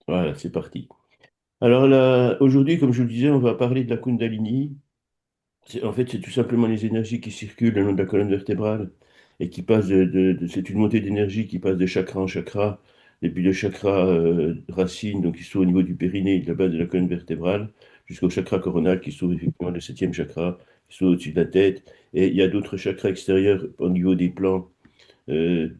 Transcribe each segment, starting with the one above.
Voilà, c'est parti. Alors là, aujourd'hui, comme je le disais, on va parler de la Kundalini. En fait, c'est tout simplement les énergies qui circulent le long de la colonne vertébrale et qui passent c'est une montée d'énergie qui passe de chakra en chakra, depuis le chakra racine, donc qui se trouve au niveau du périnée, de la base de la colonne vertébrale, jusqu'au chakra coronal, qui se trouve effectivement le septième chakra, qui se trouve au-dessus de la tête. Et il y a d'autres chakras extérieurs au niveau des plans euh,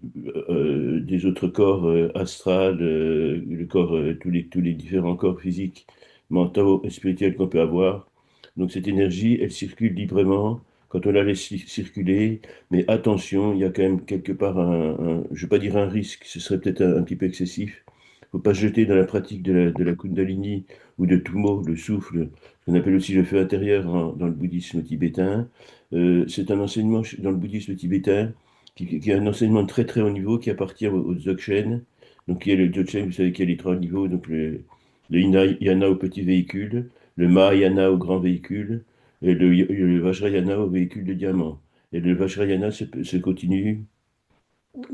des autres corps astral, le corps, tous les différents corps physiques, mentaux et spirituels qu'on peut avoir. Donc cette énergie, elle circule librement quand on la laisse circuler, mais attention, il y a quand même quelque part je ne vais pas dire un risque, ce serait peut-être un petit peu excessif. Il ne faut pas se jeter dans la pratique de la Kundalini ou de Tummo, le souffle, qu'on appelle aussi le feu intérieur dans le bouddhisme tibétain. C'est un enseignement dans le bouddhisme tibétain qui est un enseignement de très très haut niveau qui appartient au Dzogchen. Donc il y a le Dzogchen, vous savez qu'il y a les trois niveaux, donc le Hinayana au petit véhicule, le Mahayana au grand véhicule, et le Vajrayana au véhicule de diamant. Et le Vajrayana se continue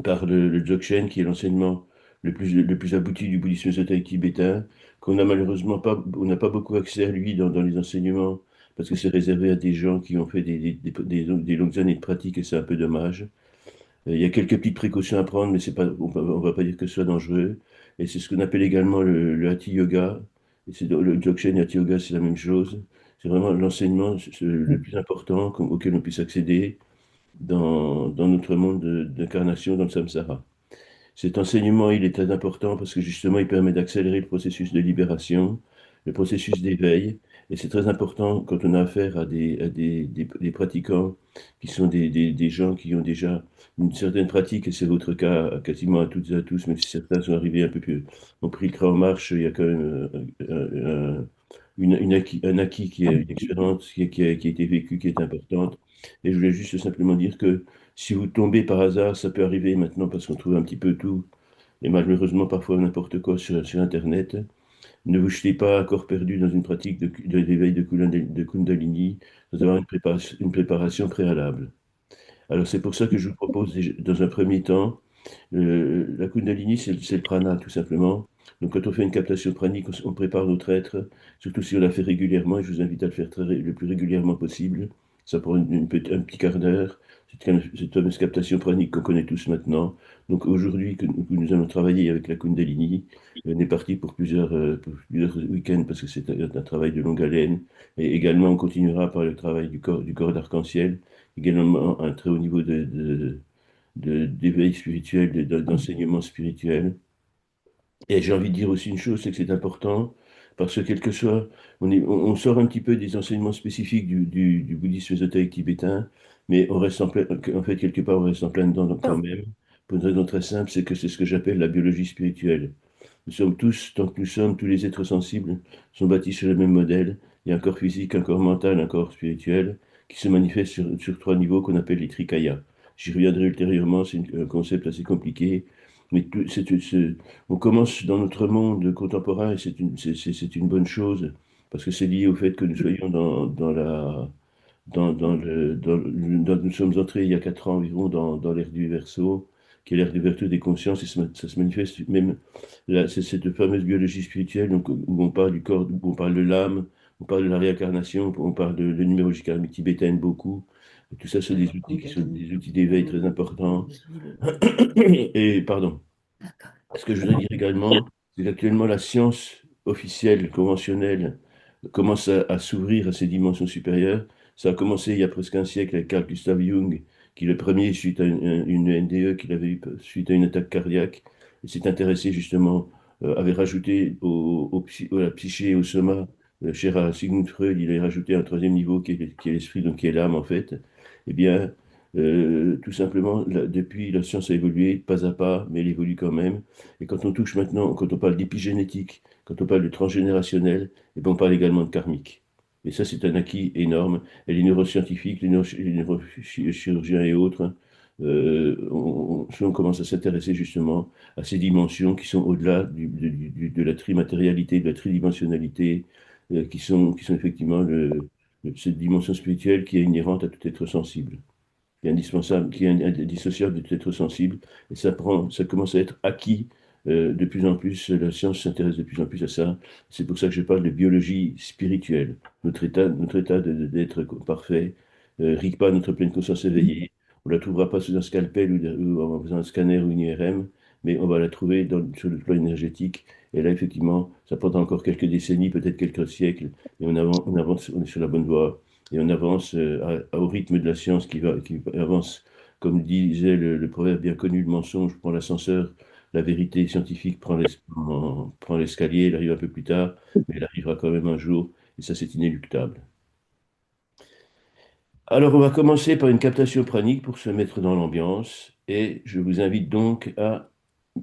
par le Dzogchen, qui est l'enseignement le plus abouti du bouddhisme ésotérique tibétain, qu'on a malheureusement pas, on n'a pas beaucoup accès à lui dans les enseignements, parce que c'est réservé à des gens qui ont fait des longues années de pratique, et c'est un peu dommage. Il y a quelques petites précautions à prendre, mais c'est pas, on va pas dire que ce soit dangereux. Et c'est ce qu'on appelle également le Hatha Yoga. Et le Dzogchen et Hatha Yoga, c'est la même chose. C'est vraiment l'enseignement le plus important auquel on puisse accéder dans notre monde d'incarnation, dans le samsara. Cet enseignement, il est très important parce que justement, il permet d'accélérer le processus de libération, le processus d'éveil. Et c'est très important quand on a affaire des pratiquants qui sont des gens qui ont déjà une certaine pratique, et c'est votre cas quasiment à toutes et à tous, même si certains sont arrivés un peu plus, ont pris le train en marche, il y a quand même un acquis qui est une expérience qui a été vécue, qui est importante. Et je voulais juste simplement dire que si vous tombez par hasard, ça peut arriver maintenant parce qu'on trouve un petit peu tout, et malheureusement parfois n'importe quoi sur Internet. Ne vous jetez pas à corps perdu dans une pratique d'éveil de Kundalini, sans avoir une préparation préalable. Alors c'est pour ça que je vous propose dans un premier temps, la Kundalini, c'est le prana tout simplement. Donc quand on fait une captation pranique, on prépare notre être, surtout si on la fait régulièrement, et je vous invite à le faire le plus régulièrement possible. Ça prend un petit quart d'heure, cette fameuse captation pranique qu'on connaît tous maintenant. Donc aujourd'hui, que nous allons travailler avec la Kundalini, on est parti pour plusieurs week-ends parce que c'est un travail de longue haleine. Et également, on continuera par le travail du corps d'arc-en-ciel, également un très haut niveau d'éveil spirituel, d'enseignement spirituel. Et j'ai envie de dire aussi une chose, c'est que c'est important, parce que quel que soit, on sort un petit peu des enseignements spécifiques du bouddhisme ésotérique tibétain, mais on reste en fait, quelque part, on reste en plein dedans donc, quand même, pour une raison très simple, c'est que c'est ce que j'appelle la biologie spirituelle. Nous sommes tous, tant que nous sommes, tous les êtres sensibles sont bâtis sur le même modèle. Il y a un corps physique, un corps mental, un corps spirituel, qui se manifeste sur trois niveaux qu'on appelle les trikayas. J'y reviendrai ultérieurement, c'est un concept assez compliqué, mais on commence dans notre monde contemporain et c'est une bonne chose, parce que c'est lié au fait que nous soyons nous sommes entrés il y a 4 ans environ dans l'ère du Verseau, qui est l'ère du Verseau des consciences, et ça se manifeste même, là, c'est cette fameuse biologie spirituelle donc, où on parle du corps, où on parle de l'âme, on parle de la réincarnation, on parle de la numérologie karmique tibétaine beaucoup. Et tout ça, sont des outils qui sont des outils d'éveil très importants. Et pardon. Ce que je voudrais dire également, c'est qu'actuellement, la science officielle, conventionnelle, commence à s'ouvrir à ces dimensions supérieures. Ça a commencé il y a presque un siècle avec Carl Gustav Jung, qui le premier, suite à une NDE qu'il avait eu suite à une attaque cardiaque, s'est intéressé justement, avait rajouté à la psyché et au soma, cher à Sigmund Freud, il a rajouté un troisième niveau qui est l'esprit, donc qui est l'âme en fait. Eh bien, tout simplement, depuis, la science a évolué pas à pas, mais elle évolue quand même. Et quand on touche maintenant, quand on parle d'épigénétique, quand on parle de transgénérationnel, eh ben, on parle également de karmique. Et ça, c'est un acquis énorme. Et les neuroscientifiques, les neurochirurgiens et autres, hein, on commence à s'intéresser justement à ces dimensions qui sont au-delà de la trimatérialité, de la tridimensionnalité, qui sont effectivement cette dimension spirituelle qui est inhérente à tout être sensible, qui est indispensable, qui est indissociable de tout être sensible. Et ça commence à être acquis de plus en plus, la science s'intéresse de plus en plus à ça. C'est pour ça que je parle de biologie spirituelle. Notre état d'être parfait rigue pas notre pleine conscience éveillée. On ne la trouvera pas sous un scalpel ou en faisant un scanner ou une IRM, mais on va la trouver sur le plan énergétique. Et là, effectivement, ça prendra encore quelques décennies, peut-être quelques siècles, et on avance, on est sur la bonne voie. Et on avance au rythme de la science qui avance, comme disait le proverbe bien connu, le mensonge prend l'ascenseur, la vérité scientifique prend l'escalier, elle arrive un peu plus tard, mais elle arrivera quand même un jour, et ça c'est inéluctable. Alors on va commencer par une captation pranique pour se mettre dans l'ambiance, et je vous invite donc à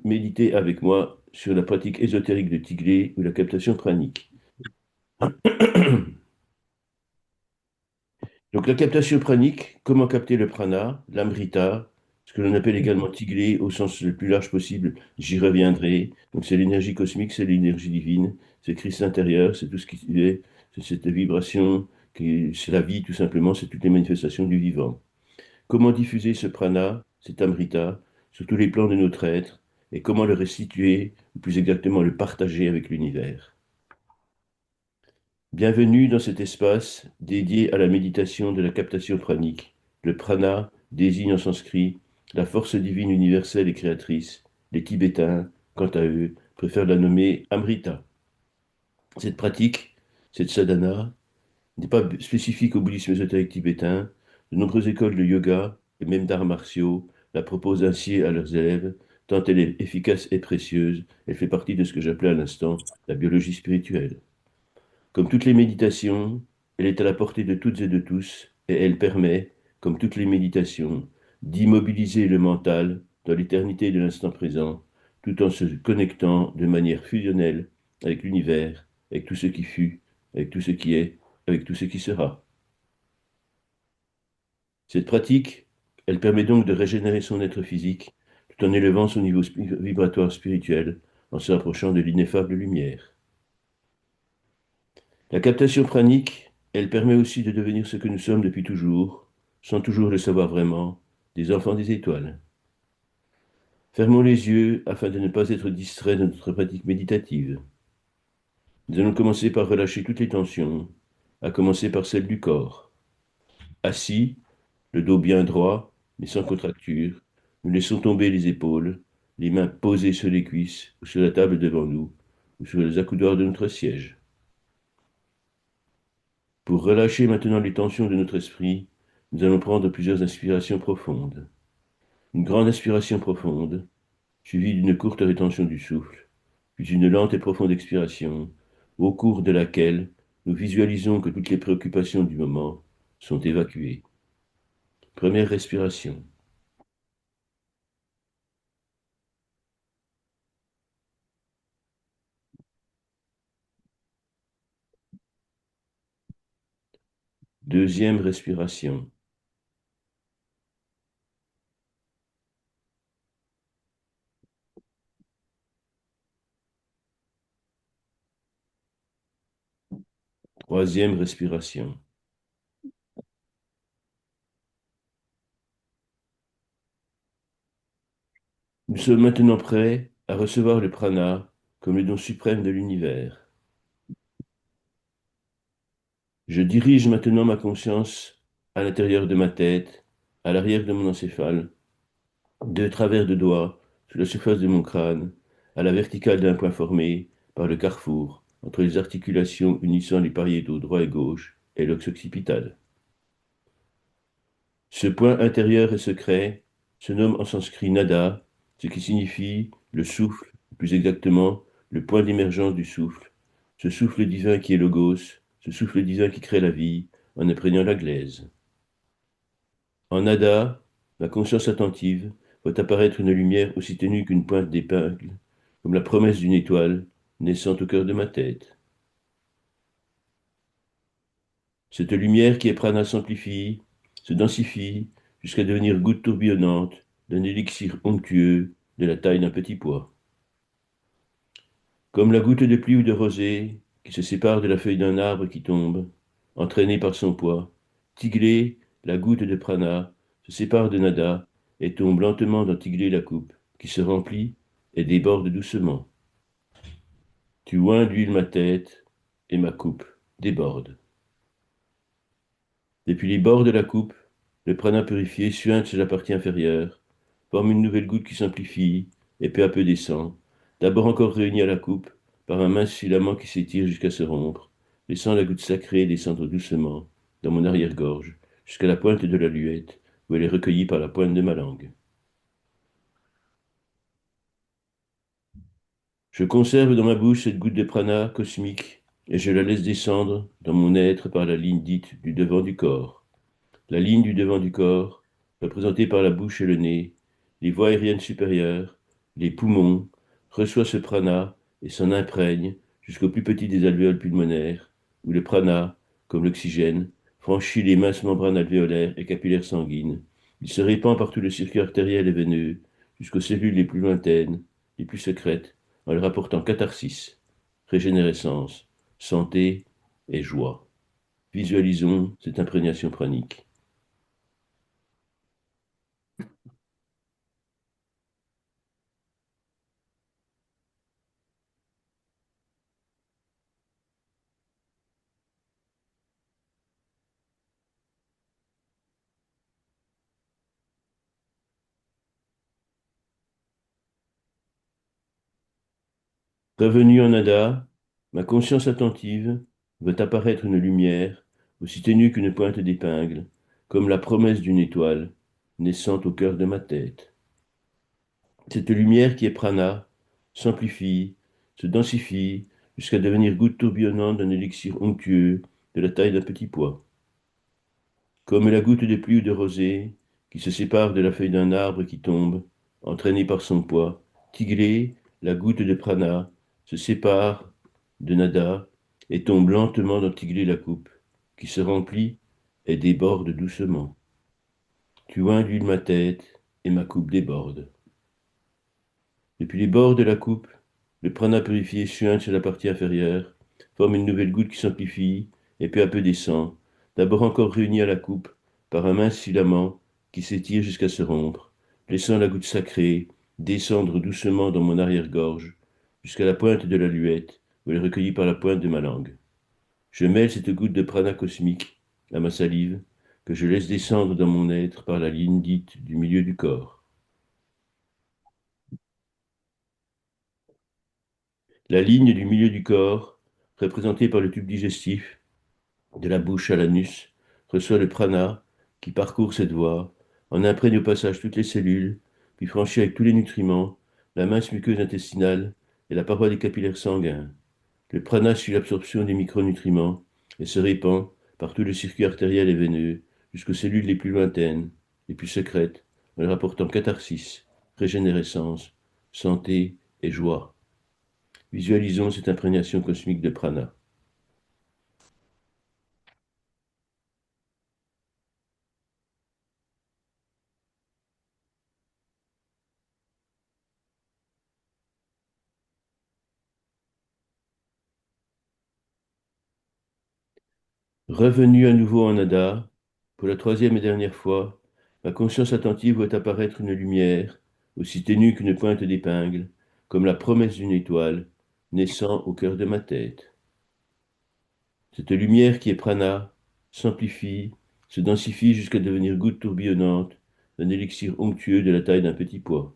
méditer avec moi sur la pratique ésotérique de Tiglé ou la captation pranique. Donc la captation pranique, comment capter le prana, l'amrita, ce que l'on appelle également tiglé au sens le plus large possible, j'y reviendrai. Donc c'est l'énergie cosmique, c'est l'énergie divine, c'est Christ intérieur, c'est tout ce qui est, c'est cette vibration, c'est la vie tout simplement, c'est toutes les manifestations du vivant. Comment diffuser ce prana, cet amrita, sur tous les plans de notre être, et comment le restituer, ou plus exactement le partager avec l'univers. Bienvenue dans cet espace dédié à la méditation de la captation pranique. Le prana désigne en sanskrit la force divine universelle et créatrice. Les Tibétains, quant à eux, préfèrent la nommer Amrita. Cette pratique, cette sadhana, n'est pas spécifique au bouddhisme ésotérique tibétain. De nombreuses écoles de yoga et même d'arts martiaux la proposent ainsi à leurs élèves, tant elle est efficace et précieuse. Elle fait partie de ce que j'appelais à l'instant la biologie spirituelle. Comme toutes les méditations, elle est à la portée de toutes et de tous, et elle permet, comme toutes les méditations, d'immobiliser le mental dans l'éternité de l'instant présent, tout en se connectant de manière fusionnelle avec l'univers, avec tout ce qui fut, avec tout ce qui est, avec tout ce qui sera. Cette pratique, elle permet donc de régénérer son être physique, tout en élevant son niveau vibratoire spirituel, en se rapprochant de l'ineffable lumière. La captation pranique, elle permet aussi de devenir ce que nous sommes depuis toujours, sans toujours le savoir vraiment, des enfants des étoiles. Fermons les yeux afin de ne pas être distraits de notre pratique méditative. Nous allons commencer par relâcher toutes les tensions, à commencer par celle du corps. Assis, le dos bien droit, mais sans contracture, nous laissons tomber les épaules, les mains posées sur les cuisses ou sur la table devant nous, ou sur les accoudoirs de notre siège. Pour relâcher maintenant les tensions de notre esprit, nous allons prendre plusieurs inspirations profondes. Une grande inspiration profonde, suivie d'une courte rétention du souffle, puis une lente et profonde expiration, au cours de laquelle nous visualisons que toutes les préoccupations du moment sont évacuées. Première respiration. Deuxième respiration. Troisième respiration. Nous sommes maintenant prêts à recevoir le prana comme le don suprême de l'univers. Je dirige maintenant ma conscience à l'intérieur de ma tête, à l'arrière de mon encéphale, de travers de doigts, sur la surface de mon crâne, à la verticale d'un point formé par le carrefour entre les articulations unissant les pariétaux droit et gauche et l'ox occipital. Ce point intérieur et secret se nomme en sanskrit nada, ce qui signifie le souffle, plus exactement le point d'émergence du souffle, ce souffle divin qui est logos, ce souffle divin qui crée la vie en imprégnant la glaise. En nada, la conscience attentive voit apparaître une lumière aussi ténue qu'une pointe d'épingle, comme la promesse d'une étoile naissant au cœur de ma tête. Cette lumière qui est prana s'amplifie, se densifie, jusqu'à devenir goutte tourbillonnante d'un élixir onctueux de la taille d'un petit pois. Comme la goutte de pluie ou de rosée qui se sépare de la feuille d'un arbre qui tombe, entraînée par son poids, Tiglé, la goutte de prana, se sépare de Nada et tombe lentement dans Tiglé la coupe, qui se remplit et déborde doucement. Tu oins d'huile ma tête, et ma coupe déborde. Depuis les bords de la coupe, le prana purifié suinte sur la partie inférieure, forme une nouvelle goutte qui s'amplifie et peu à peu descend, d'abord encore réunie à la coupe par un mince filament qui s'étire jusqu'à se rompre, laissant la goutte sacrée descendre doucement dans mon arrière-gorge jusqu'à la pointe de la luette où elle est recueillie par la pointe de ma langue. Je conserve dans ma bouche cette goutte de prana cosmique et je la laisse descendre dans mon être par la ligne dite du devant du corps. La ligne du devant du corps, représentée par la bouche et le nez, les voies aériennes supérieures, les poumons, reçoit ce prana et s'en imprègne jusqu'au plus petit des alvéoles pulmonaires, où le prana, comme l'oxygène, franchit les minces membranes alvéolaires et capillaires sanguines. Il se répand par tout le circuit artériel et veineux, jusqu'aux cellules les plus lointaines, les plus secrètes, en leur apportant catharsis, régénérescence, santé et joie. Visualisons cette imprégnation pranique. Revenu en Ada, ma conscience attentive veut apparaître une lumière aussi ténue qu'une pointe d'épingle, comme la promesse d'une étoile naissant au cœur de ma tête. Cette lumière qui est prana s'amplifie, se densifie jusqu'à devenir goutte tourbillonnante d'un élixir onctueux de la taille d'un petit pois. Comme la goutte de pluie ou de rosée qui se sépare de la feuille d'un arbre qui tombe, entraînée par son poids, Tigré, la goutte de prana, se sépare de Nada et tombe lentement dans Tigré la coupe, qui se remplit et déborde doucement. Tu induis ma tête et ma coupe déborde. Depuis les bords de la coupe, le prana purifié suinte sur la partie inférieure, forme une nouvelle goutte qui s'amplifie et peu à peu descend, d'abord encore réunie à la coupe par un mince filament qui s'étire jusqu'à se rompre, laissant la goutte sacrée descendre doucement dans mon arrière-gorge jusqu'à la pointe de la luette où elle est recueillie par la pointe de ma langue. Je mêle cette goutte de prana cosmique à ma salive que je laisse descendre dans mon être par la ligne dite du milieu du corps. La ligne du milieu du corps, représentée par le tube digestif, de la bouche à l'anus, reçoit le prana qui parcourt cette voie, en imprègne au passage toutes les cellules, puis franchit avec tous les nutriments la mince muqueuse intestinale et la paroi des capillaires sanguins. Le prana suit l'absorption des micronutriments et se répand par tout le circuit artériel et veineux jusqu'aux cellules les plus lointaines, les plus secrètes, en leur apportant catharsis, régénérescence, santé et joie. Visualisons cette imprégnation cosmique de prana. Revenu à nouveau en Ada, pour la troisième et dernière fois, ma conscience attentive voit apparaître une lumière, aussi ténue qu'une pointe d'épingle, comme la promesse d'une étoile, naissant au cœur de ma tête. Cette lumière qui est prana s'amplifie, se densifie jusqu'à devenir goutte tourbillonnante d'un élixir onctueux de la taille d'un petit pois.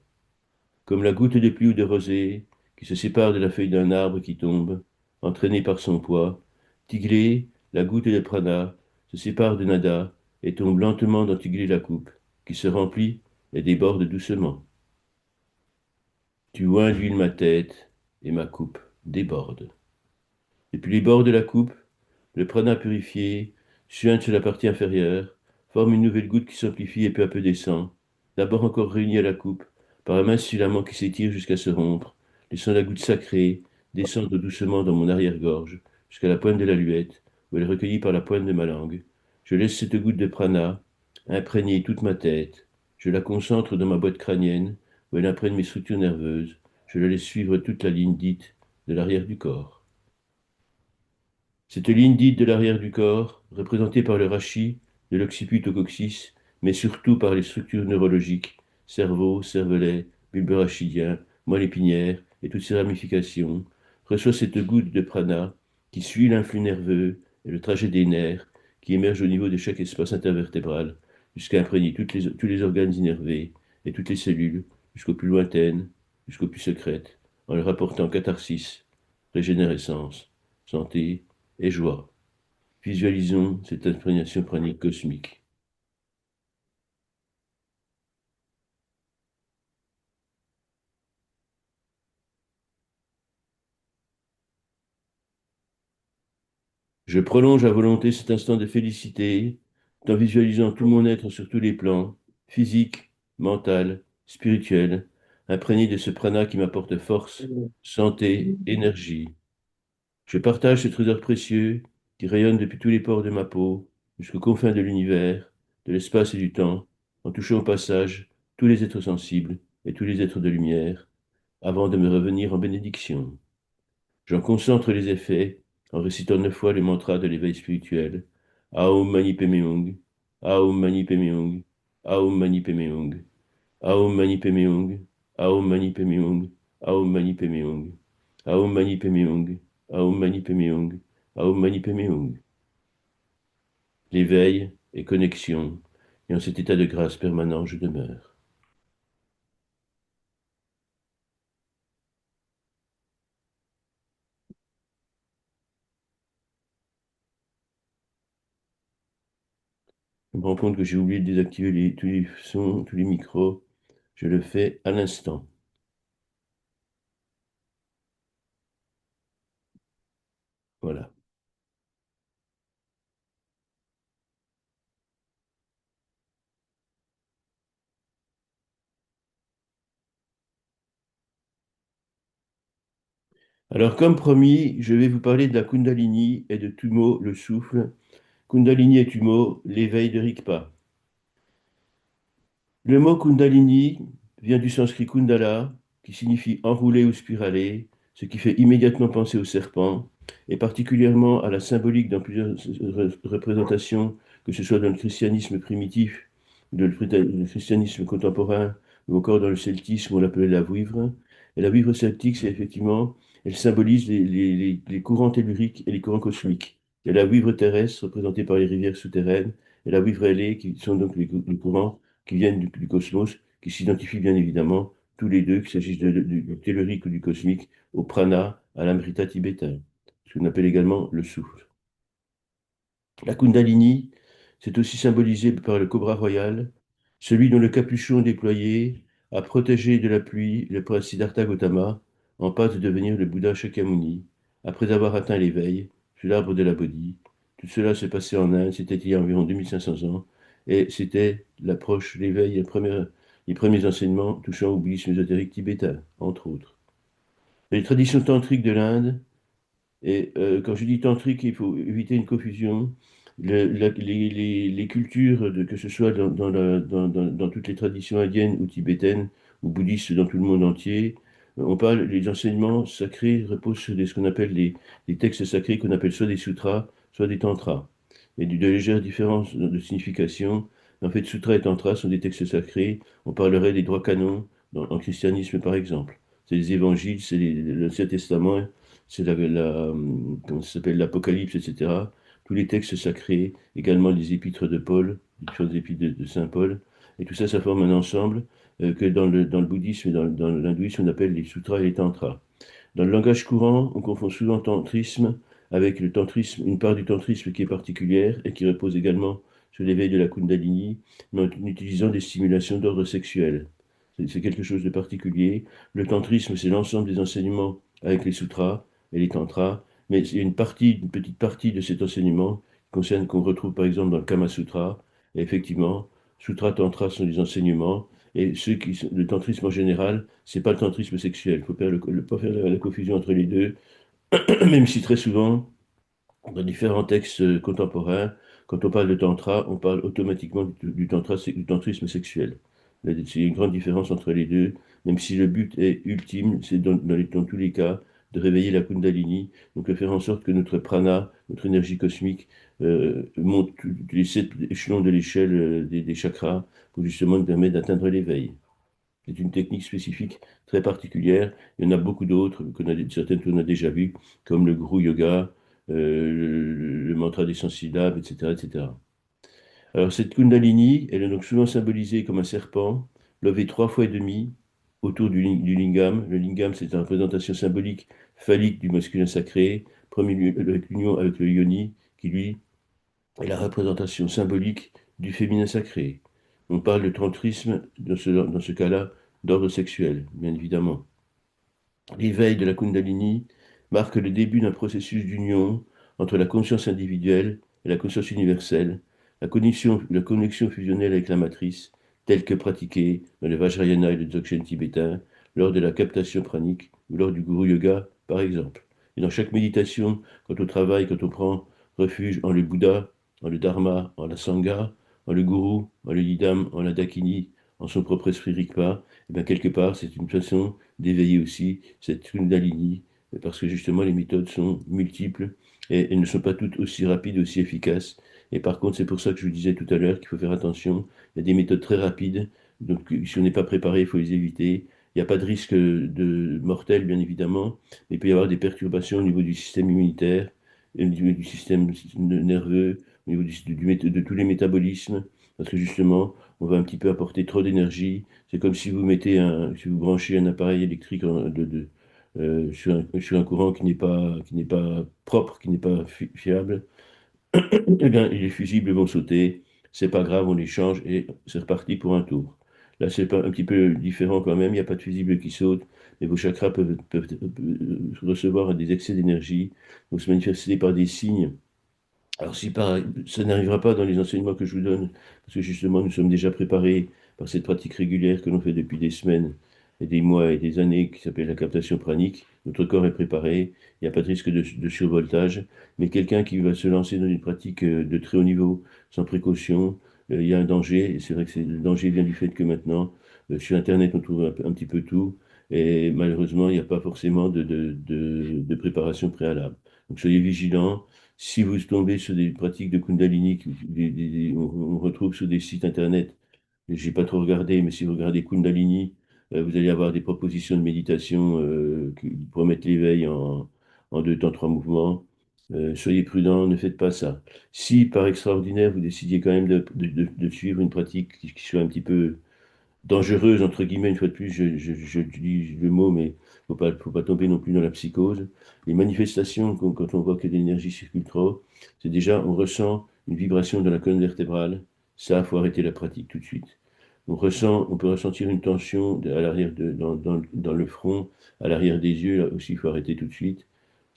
Comme la goutte de pluie ou de rosée qui se sépare de la feuille d'un arbre qui tombe, entraînée par son poids, Tigré, la goutte de prana, se sépare de Nada et tombe lentement dans Tigré la coupe, qui se remplit et déborde doucement. Tu induis ma tête et ma coupe déborde. Depuis les bords de la coupe, le prana purifié suinte sur la partie inférieure, forme une nouvelle goutte qui s'amplifie et peu à peu descend, d'abord encore réunie à la coupe par un mince filament qui s'étire jusqu'à se rompre, laissant la goutte sacrée descendre doucement dans mon arrière-gorge jusqu'à la pointe de la luette, où elle est recueillie par la pointe de ma langue. Je laisse cette goutte de prana imprégner toute ma tête. Je la concentre dans ma boîte crânienne, où elle imprègne mes structures nerveuses. Je la laisse suivre toute la ligne dite de l'arrière du corps. Cette ligne dite de l'arrière du corps, représentée par le rachis, de l'occiput au coccyx, mais surtout par les structures neurologiques, cerveau, cervelet, bulbe rachidien, moelle épinière et toutes ses ramifications, reçoit cette goutte de prana qui suit l'influx nerveux et le trajet des nerfs qui émerge au niveau de chaque espace intervertébral jusqu'à imprégner tous les organes innervés et toutes les cellules jusqu'aux plus lointaines, jusqu'aux plus secrètes, en leur apportant catharsis, régénérescence, santé et joie. Visualisons cette imprégnation pranique cosmique. Je prolonge à volonté cet instant de félicité, tout en visualisant tout mon être sur tous les plans, physique, mental, spirituel, imprégné de ce prana qui m'apporte force, santé, énergie. Je partage ce trésor précieux qui rayonne depuis tous les pores de ma peau, jusqu'aux confins de l'univers, de l'espace et du temps, en touchant au passage tous les êtres sensibles et tous les êtres de lumière, avant de me revenir en bénédiction. J'en concentre les effets en récitant 9 fois le mantra de l'éveil spirituel. Aum Mani Padme Hum, Aum Mani Padme Hum, Aum Mani Padme Hum, Aum Mani Padme Hum, Aum Mani Padme Hum, Aum Mani Padme Hum, Aum Mani Padme Hum, Aum Mani Padme Hum, Aum Mani Padme Hum. L'éveil et connexion, et en cet état de grâce permanent, je demeure. Je me rends compte que j'ai oublié de désactiver tous les sons, tous les micros. Je le fais à l'instant. Voilà. Alors, comme promis, je vais vous parler de la Kundalini et de Tumo, le souffle. Kundalini et Tumo, l'éveil de Rigpa. Le mot Kundalini vient du sanskrit Kundala, qui signifie enroulé ou spiralé, ce qui fait immédiatement penser au serpent, et particulièrement à la symbolique dans plusieurs représentations, que ce soit dans le christianisme primitif, le christianisme contemporain, ou encore dans le celtisme, on l'appelait la vouivre. Et la vouivre celtique, c'est effectivement, elle symbolise les courants telluriques et les courants cosmiques. Il y a la vouivre terrestre, représentée par les rivières souterraines, et la vouivre ailée, qui sont donc les courants qui viennent du cosmos, qui s'identifient bien évidemment tous les deux, qu'il s'agisse du tellurique ou du cosmique, au prana, à l'amrita tibétain, ce qu'on appelle également le souffle. La Kundalini, c'est aussi symbolisé par le cobra royal, celui dont le capuchon déployé a protégé de la pluie le prince Siddhartha Gautama, en passe de devenir le Bouddha Shakyamuni, après avoir atteint l'éveil sur l'arbre de la Bodhi. Tout cela s'est passé en Inde, c'était il y a environ 2500 ans, et c'était l'approche, l'éveil, les premiers enseignements touchant au bouddhisme ésotérique tibétain, entre autres. Les traditions tantriques de l'Inde, et quand je dis tantrique, il faut éviter une confusion. Les cultures, que ce soit dans toutes les traditions indiennes ou tibétaines ou bouddhistes dans tout le monde entier, les enseignements sacrés reposent sur ce qu'on appelle les textes sacrés qu'on appelle soit des sutras, soit des tantras. Et de légères différences de signification. En fait, sutras et tantras sont des textes sacrés. On parlerait des droits canons en christianisme, par exemple. C'est les évangiles, c'est l'Ancien Testament, c'est comment ça s'appelle, l'Apocalypse, etc. Tous les textes sacrés, également les épîtres de Paul, les différentes épîtres de Saint Paul. Et tout ça, ça forme un ensemble que dans le bouddhisme et dans l'hindouisme, on appelle les sutras et les tantras. Dans le langage courant, on confond souvent tantrisme avec le tantrisme, une part du tantrisme qui est particulière et qui repose également sur l'éveil de la Kundalini, mais en utilisant des stimulations d'ordre sexuel. C'est quelque chose de particulier. Le tantrisme, c'est l'ensemble des enseignements avec les sutras et les tantras, mais c'est une petite partie de cet enseignement qu'on retrouve par exemple dans le Kama Sutra. Et effectivement, sutra, tantra sont des enseignements, et le tantrisme en général, c'est pas le tantrisme sexuel. Il faut pas faire la confusion entre les deux, même si très souvent, dans différents textes contemporains, quand on parle de tantra, on parle automatiquement du tantrisme sexuel. C'est une grande différence entre les deux, même si le but est ultime, c'est dans tous les cas de réveiller la Kundalini, donc de faire en sorte que notre prana, notre énergie cosmique, monte tous les 7 échelons de l'échelle des chakras pour justement nous permettre d'atteindre l'éveil. C'est une technique spécifique très particulière. Il y en a beaucoup d'autres, certaines qu'on a déjà vues, comme le guru yoga, le mantra des 100 syllabes, etc., etc. Alors, cette Kundalini, elle est donc souvent symbolisée comme un serpent, levé 3 fois et demi autour du lingam. Le lingam, c'est une représentation symbolique phallique du masculin sacré, premier lieu avec l'union avec le yoni, qui lui est la représentation symbolique du féminin sacré. On parle de tantrisme dans ce cas-là d'ordre sexuel, bien évidemment. L'éveil de la Kundalini marque le début d'un processus d'union entre la conscience individuelle et la conscience universelle, la connexion fusionnelle avec la matrice, telle que pratiquée dans le Vajrayana et le Dzogchen tibétain, lors de la captation pranique ou lors du Guru Yoga, par exemple. Et dans chaque méditation, quand on travaille, quand on prend refuge en le Bouddha, en le Dharma, en la Sangha, en le Guru, en le Yidam, en la Dakini, en son propre esprit Rigpa, et bien quelque part, c'est une façon d'éveiller aussi cette Kundalini, parce que justement les méthodes sont multiples et elles ne sont pas toutes aussi rapides, aussi efficaces. Et par contre, c'est pour ça que je vous disais tout à l'heure qu'il faut faire attention. Il y a des méthodes très rapides, donc si on n'est pas préparé, il faut les éviter. Il n'y a pas de risque de mortel, bien évidemment, mais il peut y avoir des perturbations au niveau du système immunitaire, au niveau du système nerveux, au niveau de tous les métabolismes, parce que justement, on va un petit peu apporter trop d'énergie. C'est comme si si vous branchez un appareil électrique sur un courant qui n'est pas propre, qui n'est pas fiable. Eh bien, les fusibles vont sauter. C'est pas grave, on les change et c'est reparti pour un tour. Là, c'est pas un petit peu différent quand même. Il n'y a pas de fusible qui saute, mais vos chakras peuvent recevoir des excès d'énergie, vont se manifester par des signes. Alors, ça n'arrivera pas dans les enseignements que je vous donne, parce que justement, nous sommes déjà préparés par cette pratique régulière que l'on fait depuis des semaines et des mois et des années, qui s'appelle la captation pranique. Notre corps est préparé, il n'y a pas de risque de survoltage, mais quelqu'un qui va se lancer dans une pratique de très haut niveau, sans précaution, il y a un danger, et c'est vrai que le danger vient du fait que maintenant, sur Internet, on trouve un petit peu tout, et malheureusement, il n'y a pas forcément de préparation préalable. Donc, soyez vigilants. Si vous tombez sur des pratiques de Kundalini, on retrouve sur des sites internet, j'ai pas trop regardé, mais si vous regardez Kundalini, vous allez avoir des propositions de méditation qui promettent l'éveil en 2 temps, 3 mouvements. Soyez prudents, ne faites pas ça. Si par extraordinaire, vous décidiez quand même de suivre une pratique qui soit un petit peu dangereuse, entre guillemets, une fois de plus, je dis le mot, mais faut pas tomber non plus dans la psychose. Les manifestations, quand on voit que l'énergie circule trop, c'est déjà, on ressent une vibration dans la colonne vertébrale. Ça, faut arrêter la pratique tout de suite. On peut ressentir une tension à l'arrière dans le front, à l'arrière des yeux, là aussi, il faut arrêter tout de suite.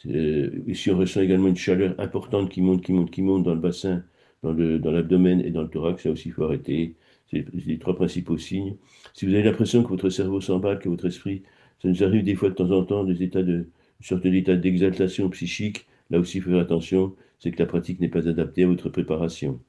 Et si on ressent également une chaleur importante qui monte, qui monte, qui monte dans le bassin, dans l'abdomen et dans le thorax, ça aussi, il faut arrêter. C'est les 3 principaux signes. Si vous avez l'impression que votre cerveau s'emballe, que votre esprit, ça nous arrive des fois de temps en temps, une sorte d'état d'exaltation psychique, là aussi, il faut faire attention, c'est que la pratique n'est pas adaptée à votre préparation.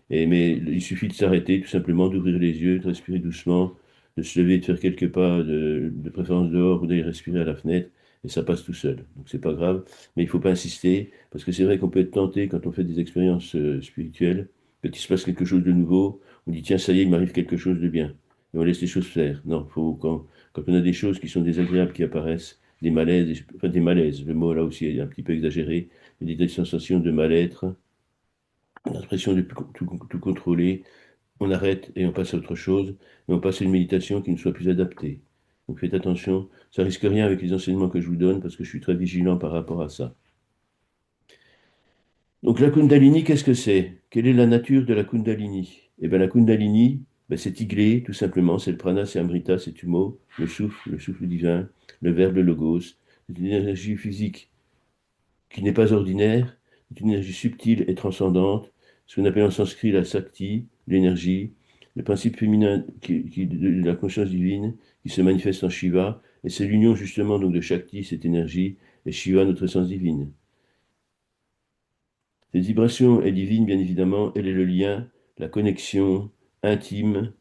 Mais il suffit de s'arrêter, tout simplement, d'ouvrir les yeux, de respirer doucement, de se lever, de faire quelques pas, de préférence dehors ou d'aller respirer à la fenêtre, et ça passe tout seul. Donc c'est pas grave, mais il faut pas insister, parce que c'est vrai qu'on peut être tenté quand on fait des expériences spirituelles, quand il se passe quelque chose de nouveau, on dit tiens, ça y est, il m'arrive quelque chose de bien. Et on laisse les choses faire. Non, quand on a des choses qui sont désagréables qui apparaissent, des malaises, enfin des malaises, le mot là aussi est un petit peu exagéré, mais des sensations de mal-être, l'impression de plus tout contrôler, on arrête et on passe à autre chose, et on passe à une méditation qui nous soit plus adaptée. Donc faites attention, ça risque rien avec les enseignements que je vous donne, parce que je suis très vigilant par rapport à ça. Donc la Kundalini, qu'est-ce que c'est? Quelle est la nature de la Kundalini? Eh bien la Kundalini, ben, c'est Tiglé, tout simplement, c'est le prana, c'est Amrita, c'est Tumo, le souffle divin, le verbe, le logos. C'est une énergie physique qui n'est pas ordinaire, c'est une énergie subtile et transcendante, ce qu'on appelle en sanskrit la Sakti, l'énergie, le principe féminin de la conscience divine qui se manifeste en Shiva, et c'est l'union justement donc de Shakti, cette énergie, et Shiva, notre essence divine. Cette vibration est divine, bien évidemment, elle est le lien, la connexion intime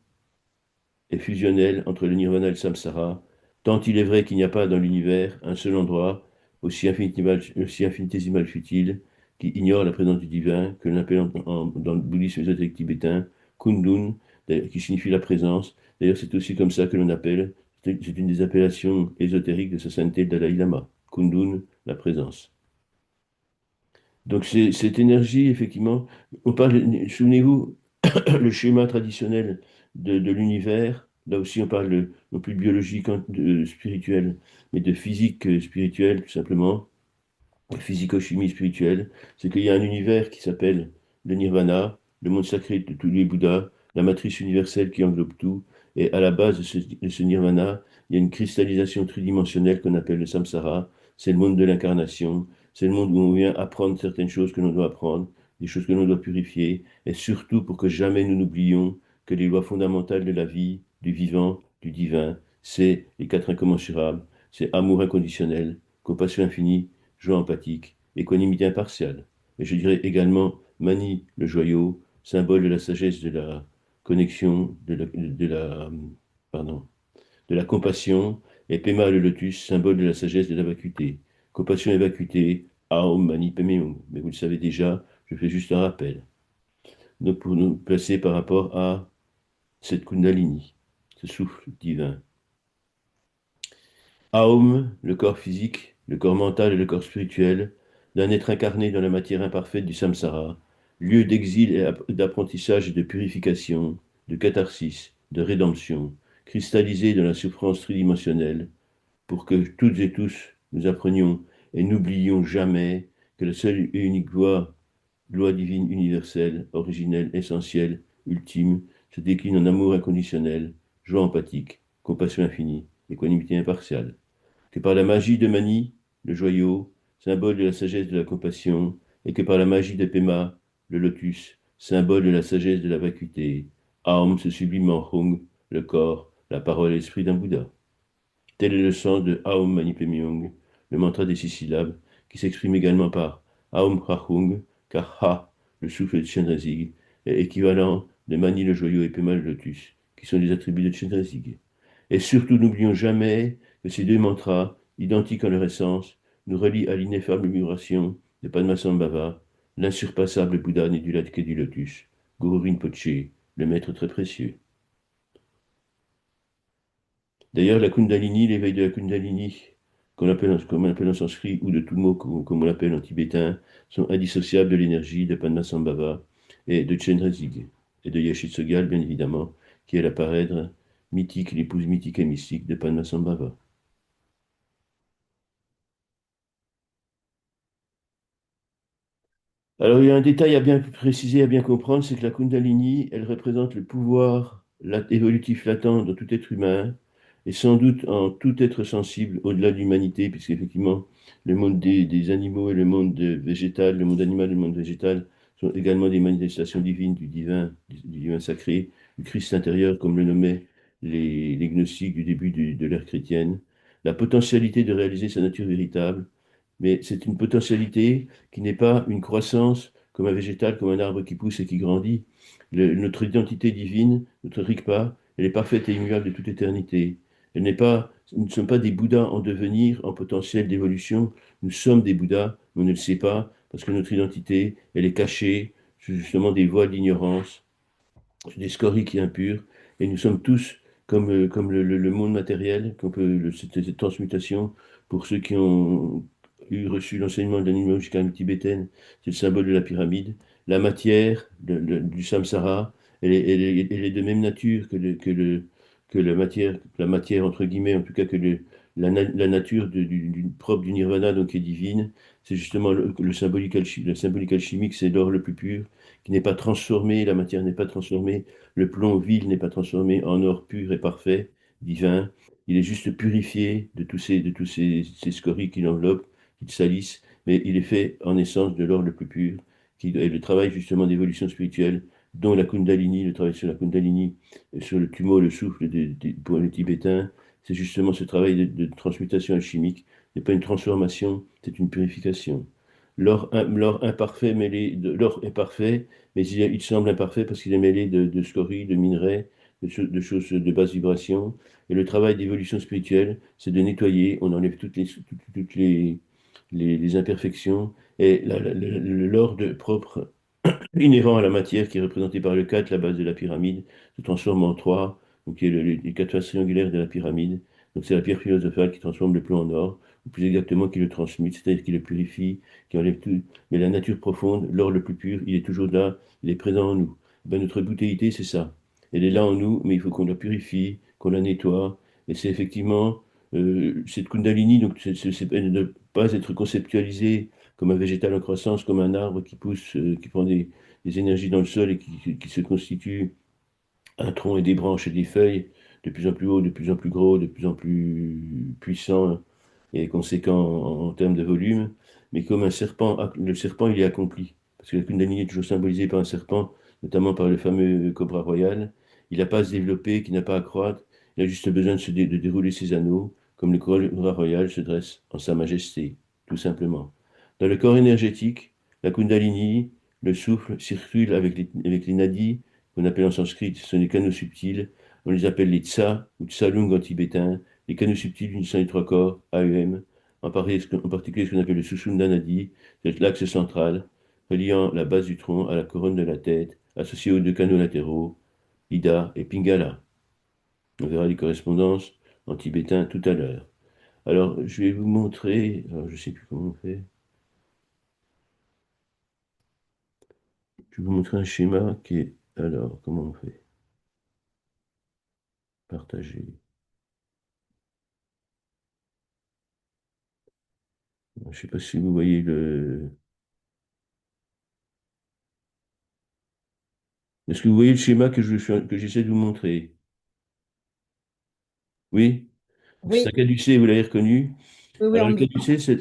et fusionnelle entre le nirvana et le samsara, tant il est vrai qu'il n'y a pas dans l'univers un seul endroit aussi infinitésimal futile qui ignore la présence du divin, que l'on appelle dans le bouddhisme ésotérique tibétain Kundun, qui signifie la présence. D'ailleurs, c'est aussi comme ça que l'on appelle, c'est une des appellations ésotériques de sa sainteté, le Dalai Lama. Kundun, la présence. Donc, cette énergie, effectivement, on parle, souvenez-vous, le schéma traditionnel de l'univers, là aussi on parle non plus de biologique, hein, de spirituel, mais de physique spirituelle, tout simplement, physico-chimie spirituelle, c'est qu'il y a un univers qui s'appelle le nirvana, le monde sacré de tous les Bouddhas, la matrice universelle qui englobe tout, et à la base de ce nirvana, il y a une cristallisation tridimensionnelle qu'on appelle le samsara, c'est le monde de l'incarnation, c'est le monde où on vient apprendre certaines choses que l'on doit apprendre, des choses que l'on doit purifier, et surtout pour que jamais nous n'oublions que les lois fondamentales de la vie, du vivant, du divin, c'est les quatre incommensurables, c'est amour inconditionnel, compassion infinie, joie empathique, équanimité impartiale. Et je dirais également Mani, le joyau, symbole de la sagesse, de la connexion, pardon, de la compassion, et Pema, le lotus, symbole de la sagesse, de la vacuité. Compassion et vacuité, Aum Mani Padme Hum. Mais vous le savez déjà, je fais juste un rappel. Donc pour nous placer par rapport à cette Kundalini, ce souffle divin. Aum, le corps physique, le corps mental et le corps spirituel, d'un être incarné dans la matière imparfaite du samsara, lieu d'exil et d'apprentissage et de purification, de catharsis, de rédemption, cristallisé dans la souffrance tridimensionnelle, pour que toutes et tous nous apprenions et n'oublions jamais que la seule et unique loi divine universelle, originelle, essentielle, ultime, se décline en amour inconditionnel, joie empathique, compassion infinie, équanimité impartiale que par la magie de Mani, le joyau, symbole de la sagesse de la compassion, et que par la magie de Pema, le lotus, symbole de la sagesse de la vacuité, Aum se sublime en Hung, le corps, la parole et l'esprit d'un Bouddha. Tel est le sens de Aum Mani Padme Hung, le mantra des 6 syllabes, qui s'exprime également par Aum Ha Hung, car Ha, le souffle de Chenrezig, est équivalent de Mani le joyau et Pema le lotus, qui sont des attributs de Chenrezig. Et surtout, n'oublions jamais que ces deux mantras, identiques en leur essence, nous relient à l'ineffable vibration de Padmasambhava, l'insurpassable Bouddha né du lac et du lotus, Guru Rinpoche, le maître très précieux. D'ailleurs, la Kundalini, l'éveil de la Kundalini, qu'on appelle en sanskrit, ou de Tummo, comme on l'appelle en tibétain, sont indissociables de l'énergie de Padmasambhava et de Chenrezig, et de Yashitsogal, bien évidemment, qui est la parèdre mythique, l'épouse mythique et mystique de Padmasambhava. Alors, il y a un détail à bien préciser, à bien comprendre, c'est que la Kundalini, elle représente le pouvoir évolutif latent dans tout être humain, et sans doute en tout être sensible au-delà de l'humanité, puisqu'effectivement, le monde des animaux et le monde végétal, le monde animal et le monde végétal sont également des manifestations divines du divin sacré, du Christ intérieur, comme le nommaient les gnostiques du début de l'ère chrétienne. La potentialité de réaliser sa nature véritable, mais c'est une potentialité qui n'est pas une croissance comme un végétal, comme un arbre qui pousse et qui grandit. Notre identité divine, notre Rigpa, elle est parfaite et immuable de toute éternité. Elle n'est pas, nous ne sommes pas des Bouddhas en devenir, en potentiel d'évolution. Nous sommes des Bouddhas, mais on ne le sait pas, parce que notre identité, elle est cachée sous justement des voiles d'ignorance, des scories impures, et nous sommes tous comme le monde matériel, cette transmutation, pour ceux qui ont reçu l'enseignement de l'animologie tibétaine, c'est le symbole de la pyramide. La matière du samsara, elle est de même nature que la matière, entre guillemets, en tout cas que la nature propre du nirvana, donc qui est divine. C'est justement le symbolique alchimique, c'est l'or le plus pur, qui n'est pas transformé, la matière n'est pas transformée, le plomb vil n'est pas transformé en or pur et parfait, divin. Il est juste purifié de tous ces scories qui l'enveloppent, qui le salissent, mais il est fait en essence de l'or le plus pur, qui est le travail justement d'évolution spirituelle, dont la Kundalini, le travail sur la Kundalini, sur le tumo, le souffle pour les Tibétains, c'est justement ce travail de transmutation alchimique. Ce n'est pas une transformation, c'est une purification. L'or imparfait l'or est parfait, mais il semble imparfait parce qu'il est mêlé de scories, de minerais, de choses de basse vibration. Et le travail d'évolution spirituelle, c'est de nettoyer, on enlève toutes les imperfections. Et l'or propre inhérent à la matière qui est représentée par le 4, la base de la pyramide, se transforme en 3, donc qui est les 4 faces triangulaires de la pyramide. Donc c'est la pierre philosophale qui transforme le plomb en or, ou plus exactement qui le transmute, c'est-à-dire qui le purifie, qui enlève tout. Mais la nature profonde, l'or le plus pur, il est toujours là, il est présent en nous. Ben, notre boutéillité, c'est ça. Elle est là en nous, mais il faut qu'on la purifie, qu'on la nettoie. Et c'est effectivement cette Kundalini, donc elle ne doit pas être conceptualisée comme un végétal en croissance, comme un arbre qui pousse, qui prend des énergies dans le sol et qui se constitue un tronc et des branches et des feuilles de plus en plus haut, de plus en plus gros, de plus en plus puissant et conséquent en termes de volume. Mais comme un serpent, le serpent, il est accompli. Parce que la Kundalini est toujours symbolisée par un serpent, notamment par le fameux cobra royal. Il n'a pas à se développer, qui n'a pas à croître. Il a juste besoin de dérouler ses anneaux, comme le cobra royal se dresse en sa majesté, tout simplement. Dans le corps énergétique, la Kundalini, le souffle, circule avec les nadis, qu'on appelle en sanskrit, ce sont les canaux subtils. On les appelle les tsa ou tsalung en tibétain. Les canaux subtils unissant les trois corps, AEM, en particulier ce qu'on appelle le Sushumna Nadi, c'est l'axe central, reliant la base du tronc à la couronne de la tête, associé aux deux canaux latéraux, Ida et Pingala. On verra les correspondances en tibétain tout à l'heure. Alors, je vais vous montrer, alors, je ne sais plus comment on fait, je vais vous montrer un schéma qui est, alors, comment on fait? Partager. Je ne sais pas si vous voyez le... Est-ce que vous voyez le schéma que j'essaie de vous montrer? Oui? Donc, c'est un Oui, caducée, vous l'avez reconnu. oui, oui, Alors, on le le voit. caducée, c'est...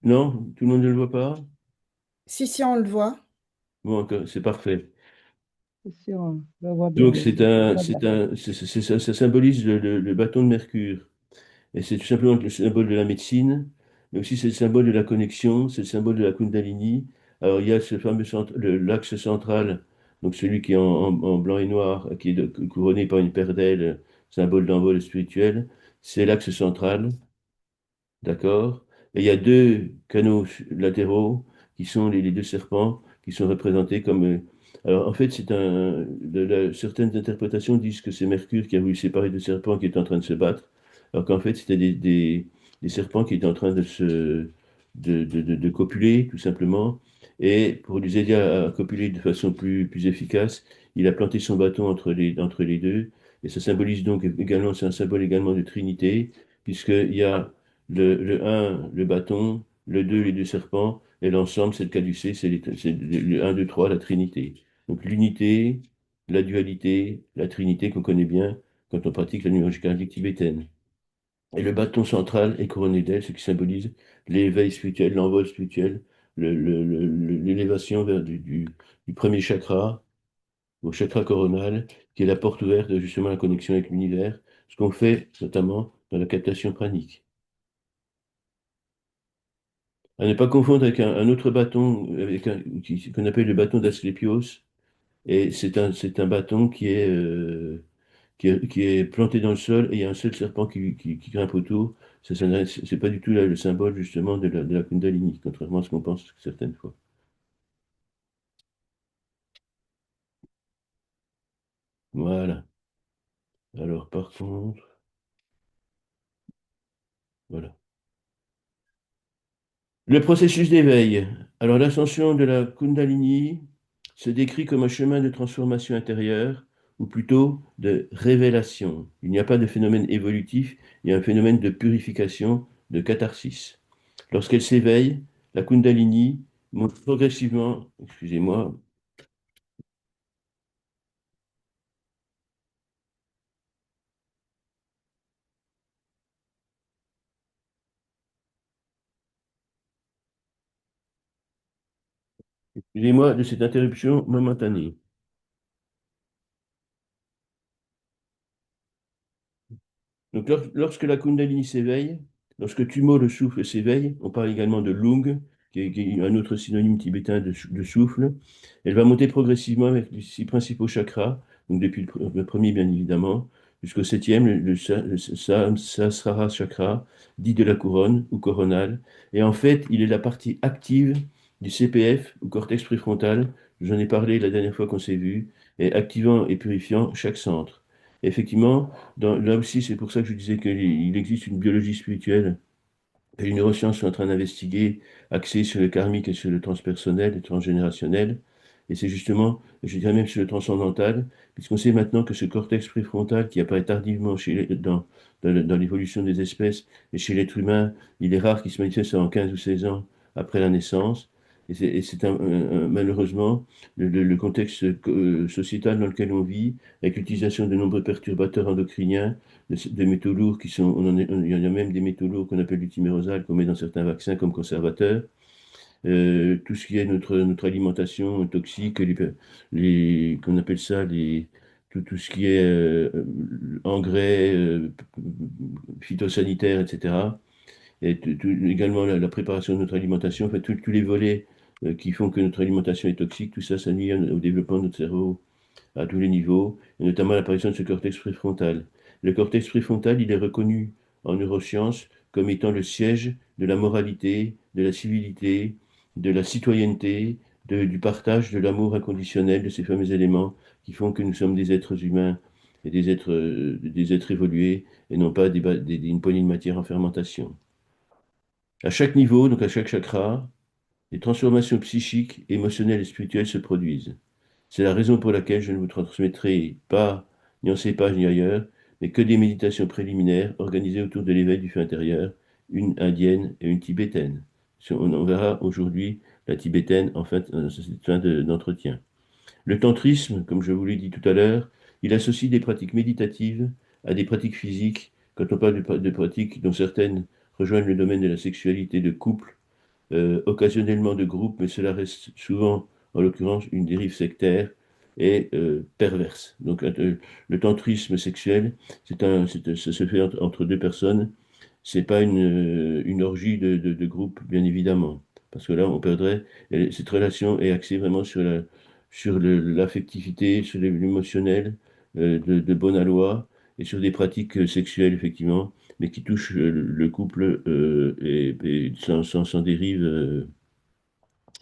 Non? Tout le monde ne le voit pas? Si, si, on le voit. Bon, c'est parfait. C'est sûr, on le voit bien. Donc, ça symbolise le bâton de Mercure. Et c'est tout simplement le symbole de la médecine, mais aussi c'est le symbole de la connexion, c'est le symbole de la Kundalini. Alors, il y a ce fameux l'axe central, donc celui qui est en blanc et noir, qui est couronné par une paire d'ailes, symbole d'envol spirituel. C'est l'axe central. D'accord? Et il y a deux canaux latéraux qui sont les deux serpents qui sont représentés comme. Alors, en fait, certaines interprétations disent que c'est Mercure qui a voulu séparer deux serpents qui étaient en train de se battre, alors qu'en fait, c'était des serpents qui étaient en train de copuler, tout simplement. Et pour les aider à copuler de façon plus efficace, il a planté son bâton entre les deux. Et ça symbolise donc également, c'est un symbole également de Trinité, puisqu'il y a le un le bâton, le 2 les deux serpents, et l'ensemble, c'est le caducée, c'est le 1, 2, 3, la Trinité. Donc l'unité, la dualité, la Trinité qu'on connaît bien quand on pratique la numérologie cardiaque tibétaine. Et le bâton central est couronné d'ailes, ce qui symbolise l'éveil spirituel, l'envol spirituel, l'élévation du premier chakra, au chakra coronal, qui est la porte ouverte justement à la connexion avec l'univers, ce qu'on fait notamment dans la captation pranique. À ne pas confondre avec un autre bâton qu'on appelle le bâton d'Asclépios. Et c'est un bâton qui est planté dans le sol et il y a un seul serpent qui grimpe autour. C'est pas du tout là, le symbole justement de la Kundalini, contrairement à ce qu'on pense certaines fois. Voilà. Alors par contre, voilà. Le processus d'éveil. Alors, l'ascension de la Kundalini se décrit comme un chemin de transformation intérieure, ou plutôt de révélation. Il n'y a pas de phénomène évolutif, il y a un phénomène de purification, de catharsis. Lorsqu'elle s'éveille, la Kundalini monte progressivement, excusez-moi, excusez-moi de cette interruption momentanée. Donc, lorsque la Kundalini s'éveille, lorsque Tumo, le souffle, s'éveille, on parle également de Lung, qui est un autre synonyme tibétain de souffle, elle va monter progressivement avec les six principaux chakras, donc depuis le premier, bien évidemment, jusqu'au septième, le Sahasrara chakra, dit de la couronne ou coronale. Et en fait, il est la partie active du CPF, ou cortex préfrontal, j'en ai parlé la dernière fois qu'on s'est vu, et activant et purifiant chaque centre. Effectivement, là aussi, c'est pour ça que je disais qu'il existe une biologie spirituelle que les neurosciences sont en train d'investiguer, axée sur le karmique et sur le transpersonnel et transgénérationnel. Et c'est justement, je dirais même sur le transcendantal, puisqu'on sait maintenant que ce cortex préfrontal qui apparaît tardivement dans l'évolution des espèces et chez l'être humain, il est rare qu'il se manifeste en 15 ou 16 ans après la naissance. Malheureusement le contexte sociétal dans lequel on vit, avec l'utilisation de nombreux perturbateurs endocriniens, de métaux lourds qui sont, il y en a même des métaux lourds qu'on appelle du thymérosal, qu'on met dans certains vaccins comme conservateurs. Tout ce qui est notre alimentation toxique, qu'on appelle ça, tout ce qui est engrais, phytosanitaires, etc. Et également la préparation de notre alimentation, en fait, tous les volets qui font que notre alimentation est toxique, tout ça, ça nuit au développement de notre cerveau à tous les niveaux, et notamment l'apparition de ce cortex préfrontal. Le cortex préfrontal, il est reconnu en neurosciences comme étant le siège de la moralité, de la civilité, de la citoyenneté, du partage, de l'amour inconditionnel, de ces fameux éléments qui font que nous sommes des êtres humains et des êtres évolués, et non pas une poignée de matière en fermentation. À chaque niveau, donc à chaque chakra, les transformations psychiques, émotionnelles et spirituelles se produisent. C'est la raison pour laquelle je ne vous transmettrai pas, ni en ces pages ni ailleurs, mais que des méditations préliminaires organisées autour de l'éveil du feu intérieur, une indienne et une tibétaine. On verra aujourd'hui la tibétaine en fait, cette fin d'entretien. Le tantrisme, comme je vous l'ai dit tout à l'heure, il associe des pratiques méditatives à des pratiques physiques, quand on parle de pratiques dont certaines rejoignent le domaine de la sexualité de couple, occasionnellement de groupe, mais cela reste souvent, en l'occurrence, une dérive sectaire et perverse. Donc le tantrisme sexuel, ça se fait entre deux personnes. C'est pas une orgie de groupe, bien évidemment, parce que là, on perdrait. Et cette relation est axée vraiment sur l'affectivité, sur l'émotionnel, de bonne aloi, et sur des pratiques sexuelles, effectivement, mais qui touchent le couple et sans dérive,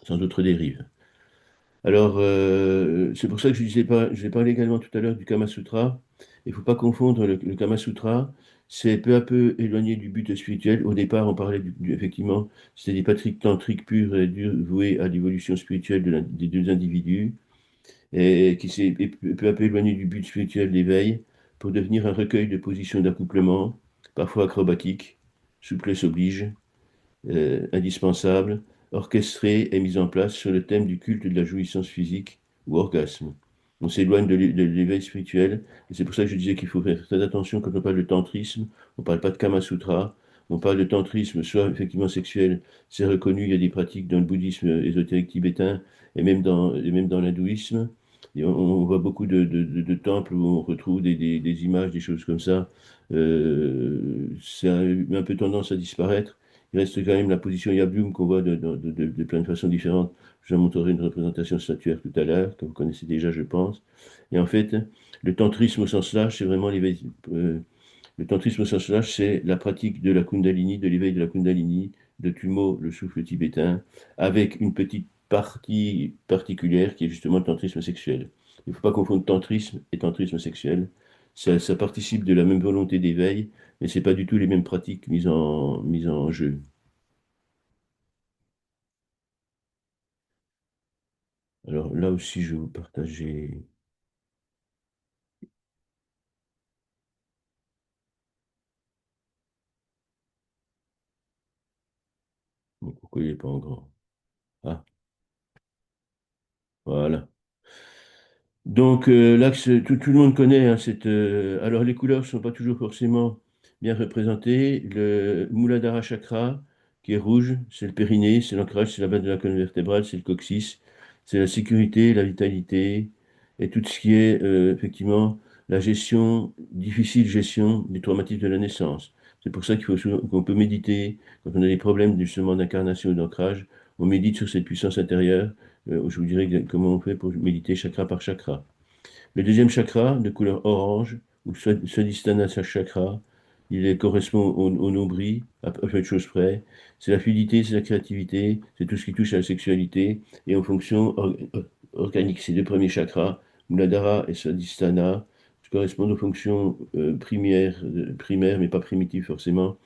sans autre dérive. Alors, c'est pour ça que je vais parler également tout à l'heure du Kama Sutra. Il ne faut pas confondre le Kama Sutra, c'est peu à peu éloigné du but spirituel. Au départ, on parlait effectivement, c'était des pratiques tantriques pures et dures vouées à l'évolution spirituelle des deux individus, et qui s'est peu à peu éloigné du but spirituel d'éveil pour devenir un recueil de positions d'accouplement, parfois acrobatiques, souplesse oblige, indispensable, orchestrée et mise en place sur le thème du culte de la jouissance physique ou orgasme. On s'éloigne de l'éveil spirituel, et c'est pour ça que je disais qu'il faut faire très attention quand on parle de tantrisme, on ne parle pas de Kama Sutra, on parle de tantrisme, soit effectivement sexuel, c'est reconnu, il y a des pratiques dans le bouddhisme ésotérique tibétain et même dans l'hindouisme. Et on voit beaucoup de temples où on retrouve des images, des choses comme ça. C'est un peu tendance à disparaître. Il reste quand même la position Yablum qu'on voit de plein de façons différentes. Je vous montrerai une représentation statuaire tout à l'heure, que vous connaissez déjà, je pense. Et en fait, le tantrisme au sens large, c'est vraiment l'éveil. Le tantrisme au sens large, c'est la pratique de la Kundalini, de l'éveil de la Kundalini, de Tumo, le souffle tibétain, avec une petite partie particulière qui est justement le tantrisme sexuel. Il ne faut pas confondre tantrisme et tantrisme sexuel. Ça participe de la même volonté d'éveil, mais ce n'est pas du tout les mêmes pratiques mises en jeu. Alors là aussi, je vais vous partager. Bon, pourquoi il n'est pas en grand? Ah, voilà. Donc, l'axe, tout le monde connaît, hein, alors, les couleurs ne sont pas toujours forcément bien représentées. Le Muladhara Chakra, qui est rouge, c'est le périnée, c'est l'ancrage, c'est la base de la colonne vertébrale, c'est le coccyx, c'est la sécurité, la vitalité, et tout ce qui est, effectivement, la difficile gestion du traumatisme de la naissance. C'est pour ça qu'on peut méditer, quand on a des problèmes justement d'incarnation ou d'ancrage, on médite sur cette puissance intérieure. Je vous dirai comment on fait pour méditer chakra par chakra. Le deuxième chakra, de couleur orange, ou Swadhisthana chakra, correspond au nombril, à peu de choses près. C'est la fluidité, c'est la créativité, c'est tout ce qui touche à la sexualité, et en fonction organique, ces deux premiers chakras, Muladhara et Swadhisthana, qui correspondent aux fonctions primaires, mais pas primitives forcément,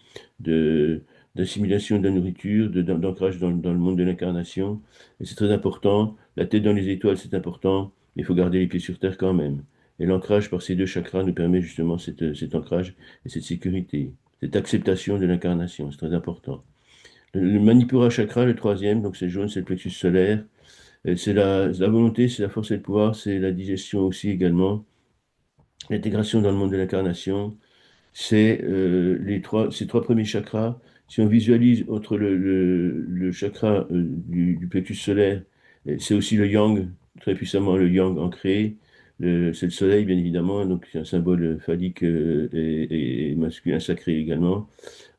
de, d'assimilation de la nourriture, d'ancrage dans le monde de l'incarnation. Et c'est très important. La tête dans les étoiles, c'est important. Il faut garder les pieds sur terre quand même. Et l'ancrage par ces deux chakras nous permet justement cet ancrage et cette sécurité, cette acceptation de l'incarnation. C'est très important. Le Manipura chakra, le troisième, donc c'est jaune, c'est le plexus solaire. C'est la volonté, c'est la force et le pouvoir, c'est la digestion aussi également. L'intégration dans le monde de l'incarnation, c'est ces trois premiers chakras. Si on visualise entre le chakra du plexus solaire, c'est aussi le yang, très puissamment le yang ancré. C'est le soleil, bien évidemment, donc c'est un symbole phallique et masculin sacré également.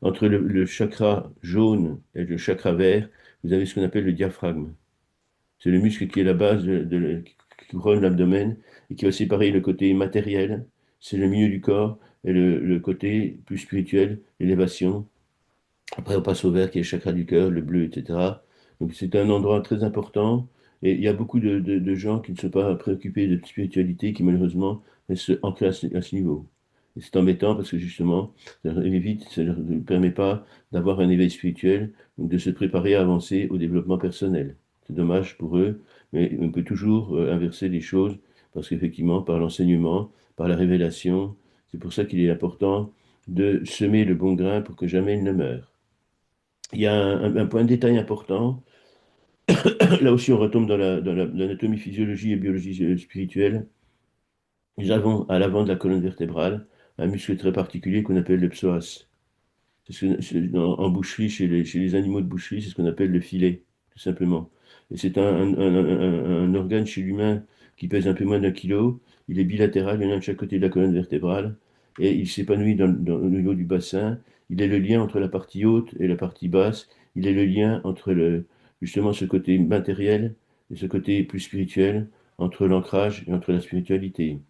Entre le chakra jaune et le chakra vert, vous avez ce qu'on appelle le diaphragme. C'est le muscle qui est la base qui couronne l'abdomen et qui va séparer le côté matériel, c'est le milieu du corps, et le côté plus spirituel, l'élévation. Après, on passe au vert qui est le chakra du cœur, le bleu, etc. Donc c'est un endroit très important. Et il y a beaucoup de gens qui ne sont pas préoccupés de spiritualité, qui malheureusement restent ancrés à ce niveau. Et c'est embêtant parce que justement, ça ne leur permet pas d'avoir un éveil spirituel, donc de se préparer à avancer au développement personnel. C'est dommage pour eux, mais on peut toujours inverser les choses parce qu'effectivement, par l'enseignement, par la révélation, c'est pour ça qu'il est important de semer le bon grain pour que jamais il ne meure. Il y a un point de détail important. Là aussi, on retombe dans l'anatomie, physiologie et biologie spirituelle. Nous avons à l'avant de la colonne vertébrale un muscle très particulier qu'on appelle le psoas. En boucherie, chez les animaux de boucherie, c'est ce qu'on appelle le filet, tout simplement. Et c'est un organe chez l'humain qui pèse un peu moins d'1 kilo. Il est bilatéral, il y en a un de chaque côté de la colonne vertébrale. Et il s'épanouit au niveau du bassin. Il est le lien entre la partie haute et la partie basse. Il est le lien entre justement ce côté matériel et ce côté plus spirituel, entre l'ancrage et entre la spiritualité.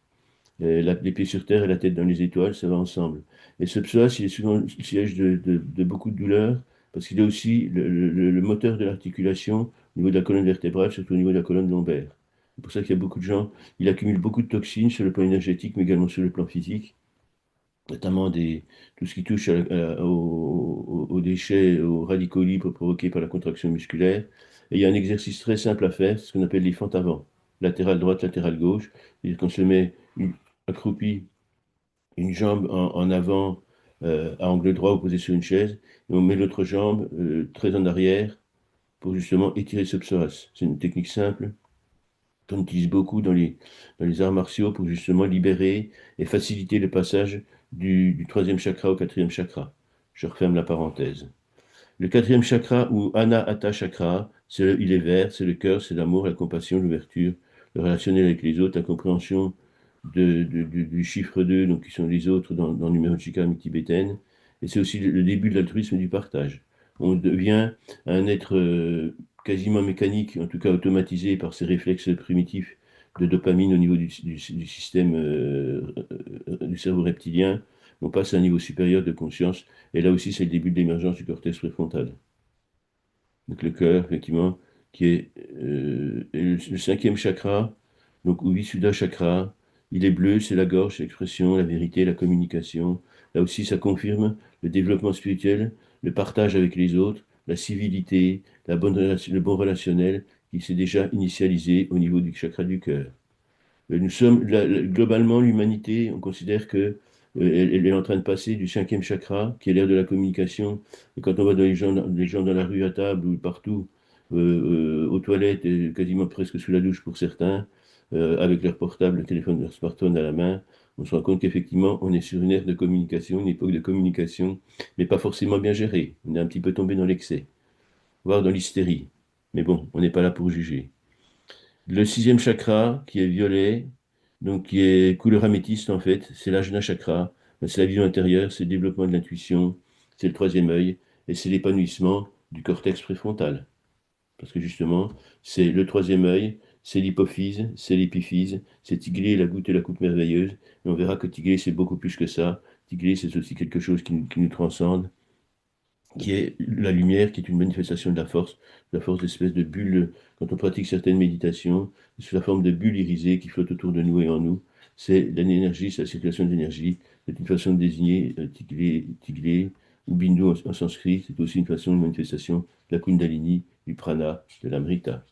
Les pieds sur terre et la tête dans les étoiles, ça va ensemble. Et ce psoas, il est souvent le siège de beaucoup de douleurs, parce qu'il est aussi le moteur de l'articulation au niveau de la colonne vertébrale, surtout au niveau de la colonne lombaire. C'est pour ça qu'il y a beaucoup de gens, il accumule beaucoup de toxines sur le plan énergétique, mais également sur le plan physique, notamment tout ce qui touche aux déchets, aux radicaux libres provoqués par la contraction musculaire. Et il y a un exercice très simple à faire, c'est ce qu'on appelle les fentes avant, latérale droite, latérale gauche. C'est-à-dire qu'on se met accroupi, une jambe en avant à angle droit opposé sur une chaise, et on met l'autre jambe très en arrière pour justement étirer ce psoas. C'est une technique simple qu'on utilise beaucoup dans les arts martiaux pour justement libérer et faciliter le passage du troisième chakra au quatrième chakra. Je referme la parenthèse. Le quatrième chakra, ou Anahata chakra, il est vert, c'est le cœur, c'est l'amour, la compassion, l'ouverture, le relationnel avec les autres, la compréhension du chiffre 2, donc qui sont les autres dans le numéro Chikami tibétaine. Et c'est aussi le début de l'altruisme et du partage. On devient un être quasiment mécanique, en tout cas automatisé par ses réflexes primitifs de dopamine au niveau du système du cerveau reptilien. On passe à un niveau supérieur de conscience. Et là aussi, c'est le début de l'émergence du cortex préfrontal. Donc le cœur, effectivement, qui est et le cinquième chakra, donc ou Visuddha chakra, il est bleu, c'est la gorge, l'expression, la vérité, la communication. Là aussi, ça confirme le développement spirituel, le partage avec les autres, la civilité, le bon relationnel qui s'est déjà initialisé au niveau du chakra du cœur. Nous sommes, globalement, l'humanité, on considère que elle est en train de passer du cinquième chakra, qui est l'air de la communication. Et quand on va dans les gens dans la rue à table ou partout, aux toilettes, et quasiment presque sous la douche pour certains, avec leur portable, leur téléphone, leur smartphone à la main, on se rend compte qu'effectivement, on est sur une ère de communication, une époque de communication, mais pas forcément bien gérée. On est un petit peu tombé dans l'excès, voire dans l'hystérie. Mais bon, on n'est pas là pour juger. Le sixième chakra, qui est violet, donc qui est couleur améthyste en fait, c'est l'ajna chakra. C'est la vision intérieure, c'est le développement de l'intuition, c'est le troisième œil, et c'est l'épanouissement du cortex préfrontal. Parce que justement, c'est le troisième œil, c'est l'hypophyse, c'est l'épiphyse, c'est Tiglé, la goutte et la coupe merveilleuse. Et on verra que Tiglé, c'est beaucoup plus que ça. Tiglé, c'est aussi quelque chose qui nous transcende. qui est la lumière, qui est une manifestation de la force d'espèce de bulle. Quand on pratique certaines méditations, c'est sous la forme de bulles irisées qui flottent autour de nous et en nous. C'est l'énergie, c'est la circulation de l'énergie. C'est une façon de désigner Tiglé ou Bindu en sanskrit. C'est aussi une façon, une manifestation de la Kundalini, du prana, de l'amrita.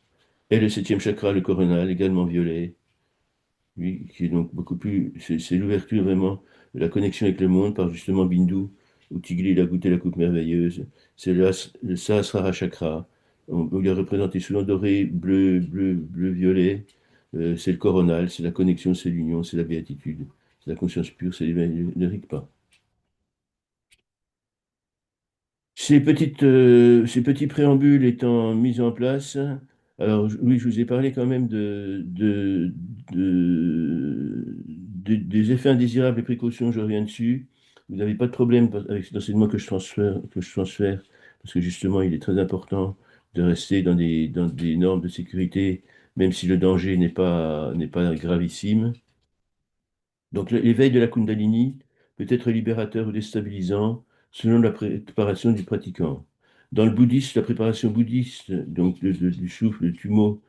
Et le septième chakra, le coronal, également violet, oui, qui est donc beaucoup plus. C'est l'ouverture vraiment de la connexion avec le monde par justement Bindu, où Tigli il a goûté la coupe merveilleuse. C'est le Sahasrara chakra. On l'a représenté sous doré, bleu, bleu, bleu, violet. C'est le coronal, c'est la connexion, c'est l'union, c'est la béatitude, c'est la conscience pure, c'est l'éveil de Rigpa. Ces petits préambules étant mis en place, alors oui, je vous ai parlé quand même des effets indésirables et précautions, je reviens dessus. Vous n'avez pas de problème avec cet enseignement que je transfère, parce que justement, il est très important de rester dans des normes de sécurité, même si le danger n'est pas gravissime. Donc l'éveil de la Kundalini peut être libérateur ou déstabilisant selon la préparation du pratiquant. Dans le bouddhisme, la préparation bouddhiste, donc du souffle, du tumo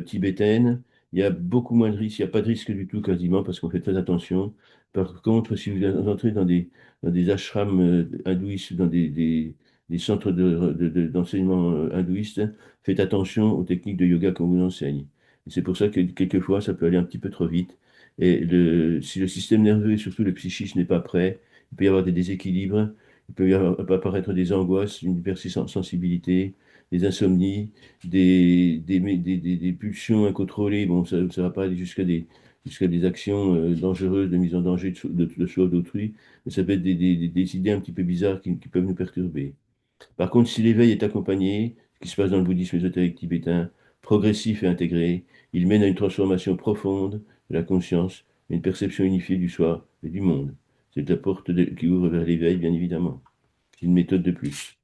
tibétaine, il y a beaucoup moins de risques, il n'y a pas de risque du tout quasiment parce qu'on fait très attention. Par contre, si vous entrez dans des ashrams hindouistes, dans des centres d'enseignement hindouiste, faites attention aux techniques de yoga qu'on vous enseigne. Et c'est pour ça que quelquefois, ça peut aller un petit peu trop vite. Et si le système nerveux et surtout le psychisme n'est pas prêt, il peut y avoir des déséquilibres, il peut y avoir, peut apparaître des angoisses, une hypersensibilité, des insomnies, des pulsions incontrôlées. Bon, ça va pas aller jusqu'à des actions dangereuses de mise en danger de soi ou d'autrui, mais ça peut être des idées un petit peu bizarres qui peuvent nous perturber. Par contre, si l'éveil est accompagné, ce qui se passe dans le bouddhisme ésotérique tibétain, progressif et intégré, il mène à une transformation profonde de la conscience, et une perception unifiée du soi et du monde. C'est la porte qui ouvre vers l'éveil, bien évidemment. C'est une méthode de plus.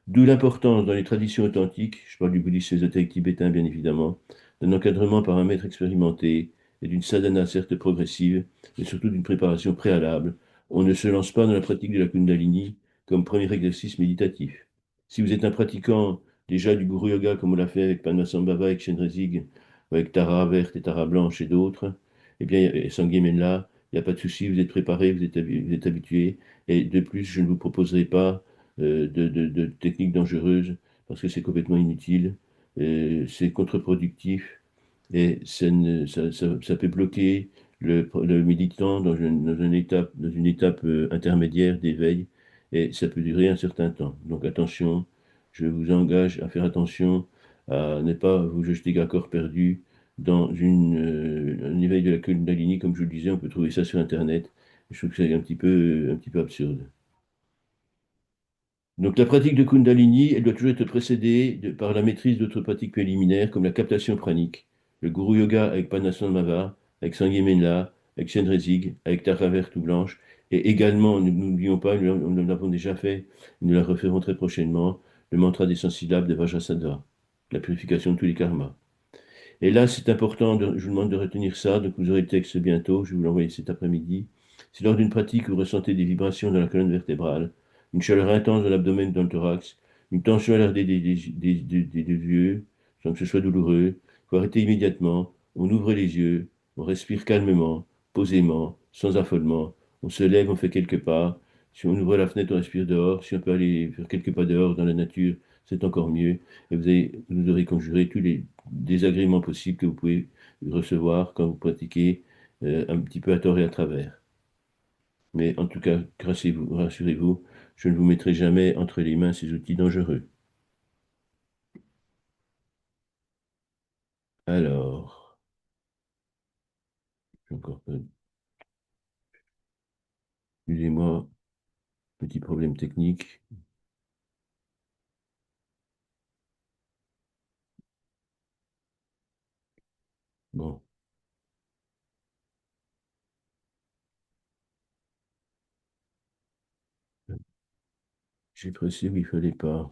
D'où l'importance dans les traditions authentiques, je parle du bouddhisme ésotérique tibétain bien évidemment, d'un encadrement par un maître expérimenté et d'une sadhana certes progressive, mais surtout d'une préparation préalable. On ne se lance pas dans la pratique de la Kundalini comme premier exercice méditatif. Si vous êtes un pratiquant déjà du Guru Yoga comme on l'a fait avec Padmasambhava, avec Chenrezig, ou avec Tara verte et Tara blanche et d'autres, eh bien, et Sangye Menla, il n'y a pas de souci, vous êtes préparé, vous êtes habitué. Et de plus, je ne vous proposerai pas de techniques dangereuses parce que c'est complètement inutile, c'est contre-productif et ça peut bloquer le méditant dans une étape intermédiaire d'éveil et ça peut durer un certain temps. Donc attention, je vous engage à faire attention à ne pas vous jeter à corps perdu dans un éveil de la Kundalini, comme je le disais, on peut trouver ça sur Internet. Je trouve que c'est un petit peu absurde. Donc la pratique de Kundalini, elle doit toujours être précédée par la maîtrise d'autres pratiques préliminaires comme la captation pranique, le Guru Yoga avec Padmasambhava, avec Sangye Menla, avec Chenrezig, avec Tara verte ou blanche, et également, n'oublions pas, nous l'avons déjà fait, nous la referons très prochainement, le mantra des 100 syllabes de Vajrasattva, la purification de tous les karmas. Et là, c'est important, je vous demande de retenir ça, donc vous aurez le texte bientôt, je vais vous l'envoyer cet après-midi. C'est lors d'une pratique où vous ressentez des vibrations dans la colonne vertébrale, une chaleur intense dans l'abdomen et dans le thorax, une tension à l'air des yeux, sans que ce soit douloureux. Il faut arrêter immédiatement, on ouvre les yeux, on respire calmement, posément, sans affolement, on se lève, on fait quelques pas. Si on ouvre la fenêtre, on respire dehors. Si on peut aller faire quelques pas dehors dans la nature, c'est encore mieux. Et vous aurez conjuré tous les désagréments possibles que vous pouvez recevoir quand vous pratiquez un petit peu à tort et à travers. Mais en tout cas, rassurez-vous, je ne vous mettrai jamais entre les mains ces outils dangereux. Alors, j'ai encore peu. Excusez-moi, petit problème technique. Bon, j'ai pressé où il fallait pas.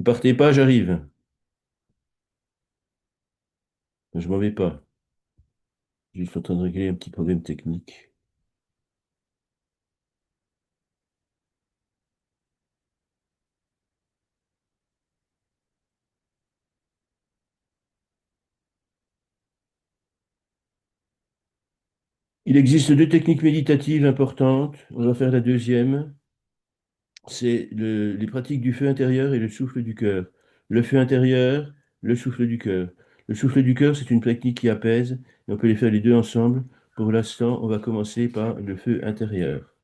partez pas, j'arrive. Je m'en vais pas. Je suis en train de régler un petit problème technique. Il existe deux techniques méditatives importantes. On va faire la deuxième. C'est les pratiques du feu intérieur et le souffle du cœur. Le feu intérieur, le souffle du cœur. Le souffle du cœur, c'est une technique qui apaise, et on peut les faire les deux ensemble. Pour l'instant, on va commencer par le feu intérieur.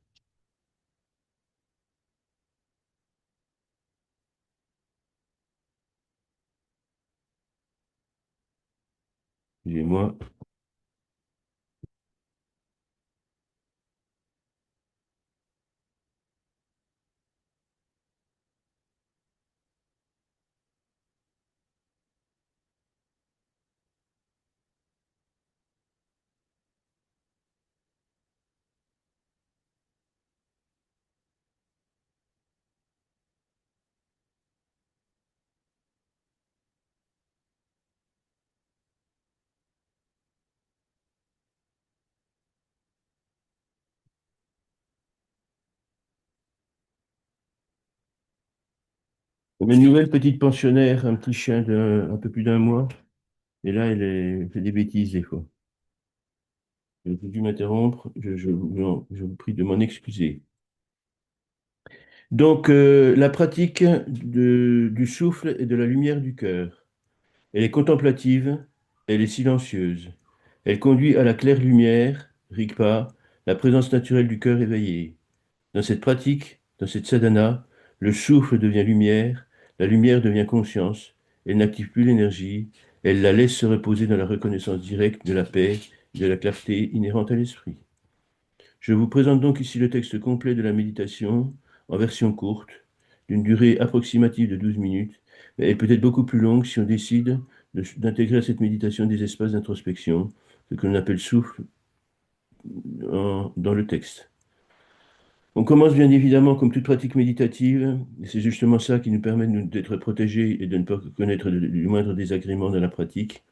Excusez-moi. Une nouvelle petite pensionnaire, un petit chien d'un un peu plus d'un mois, et là, elle fait des bêtises des fois. J'ai dû m'interrompre, je vous prie de m'en excuser. Donc, la pratique du souffle et de la lumière du cœur. Elle est contemplative, elle est silencieuse. Elle conduit à la claire lumière, Rigpa, la présence naturelle du cœur éveillé. Dans cette pratique, dans cette sadhana, le souffle devient lumière, la lumière devient conscience, elle n'active plus l'énergie, elle la laisse se reposer dans la reconnaissance directe de la paix et de la clarté inhérente à l'esprit. Je vous présente donc ici le texte complet de la méditation en version courte, d'une durée approximative de 12 minutes, mais elle peut être beaucoup plus longue si on décide d'intégrer à cette méditation des espaces d'introspection, ce que l'on appelle souffle dans le texte. On commence bien évidemment comme toute pratique méditative, et c'est justement ça qui nous permet d'être protégés et de ne pas connaître du moindre désagrément dans la pratique.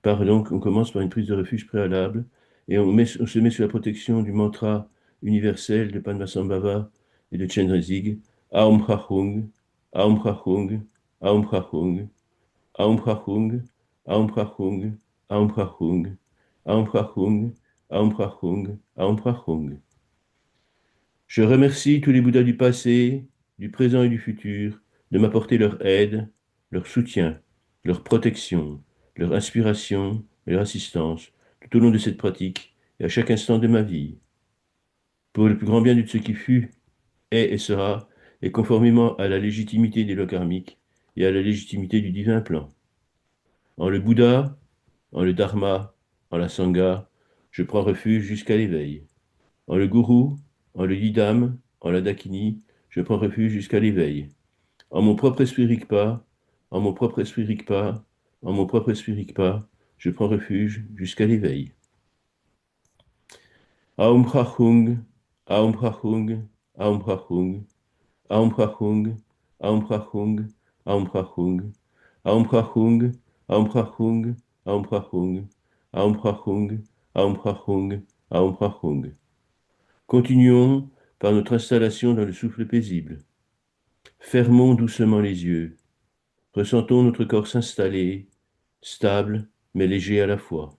Donc, on commence par une prise de refuge préalable et on se met sous la protection du mantra universel de Padmasambhava et de Chenrezig, Aum Prahung, Aum Prahung, Aum Prahung, Aum Prahung, Aum Prahung, Aum Prahung, Aum Prahung, Aum Prahung, Aum Prahung. Je remercie tous les Bouddhas du passé, du présent et du futur de m'apporter leur aide, leur soutien, leur protection, leur inspiration et leur assistance tout au long de cette pratique et à chaque instant de ma vie, pour le plus grand bien de ce qui fut, est et sera, et conformément à la légitimité des lois karmiques et à la légitimité du divin plan. En le Bouddha, en le Dharma, en la Sangha, je prends refuge jusqu'à l'éveil. En le gourou, en le yidam, en la dakini, je prends refuge jusqu'à l'éveil. En mon propre esprit Rigpa, en mon propre esprit Rigpa, en mon propre esprit Rigpa, je prends refuge jusqu'à l'éveil. Aum Prahung, Aum Prahung, Aum Prahung, Aum Prahung, Aum Prahung, Aum Prahung, Aum Prahung, Aum Prahung, Aum Prahung, Aum Prahung, Aum Prahung, Aum Prahung. Continuons par notre installation dans le souffle paisible. Fermons doucement les yeux. Ressentons notre corps s'installer, stable mais léger à la fois.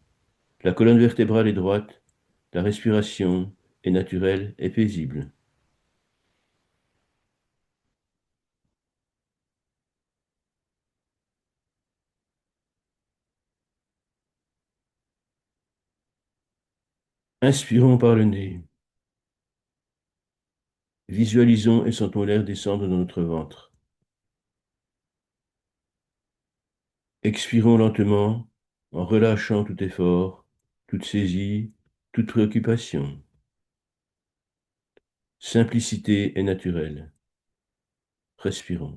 La colonne vertébrale est droite, la respiration est naturelle et paisible. Inspirons par le nez. Visualisons et sentons l'air descendre dans notre ventre. Expirons lentement en relâchant tout effort, toute saisie, toute préoccupation. Simplicité est naturelle. Respirons.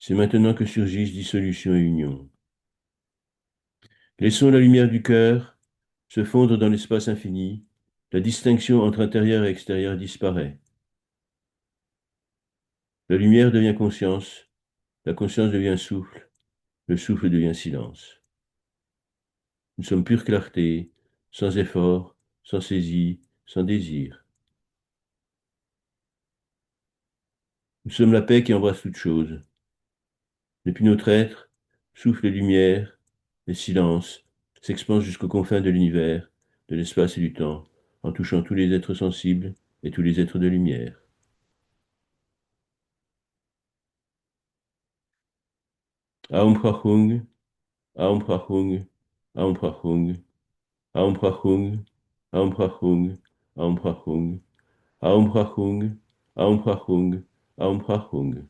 C'est maintenant que surgissent dissolution et union. Laissons la lumière du cœur se fondre dans l'espace infini. La distinction entre intérieur et extérieur disparaît. La lumière devient conscience, la conscience devient souffle, le souffle devient silence. Nous sommes pure clarté, sans effort, sans saisie, sans désir. Nous sommes la paix qui embrasse toute chose. Depuis notre être, souffle et lumière, et silence s'expansent jusqu'aux confins de l'univers, de l'espace et du temps, en touchant tous les êtres sensibles et tous les êtres de lumière. Aum Prachung, Aum Prachung, Aum Prachung, Aum Prachung, Aum Prachung, Aum Prachung, Aum Prachung, Aum Prachung, Aum Prachung.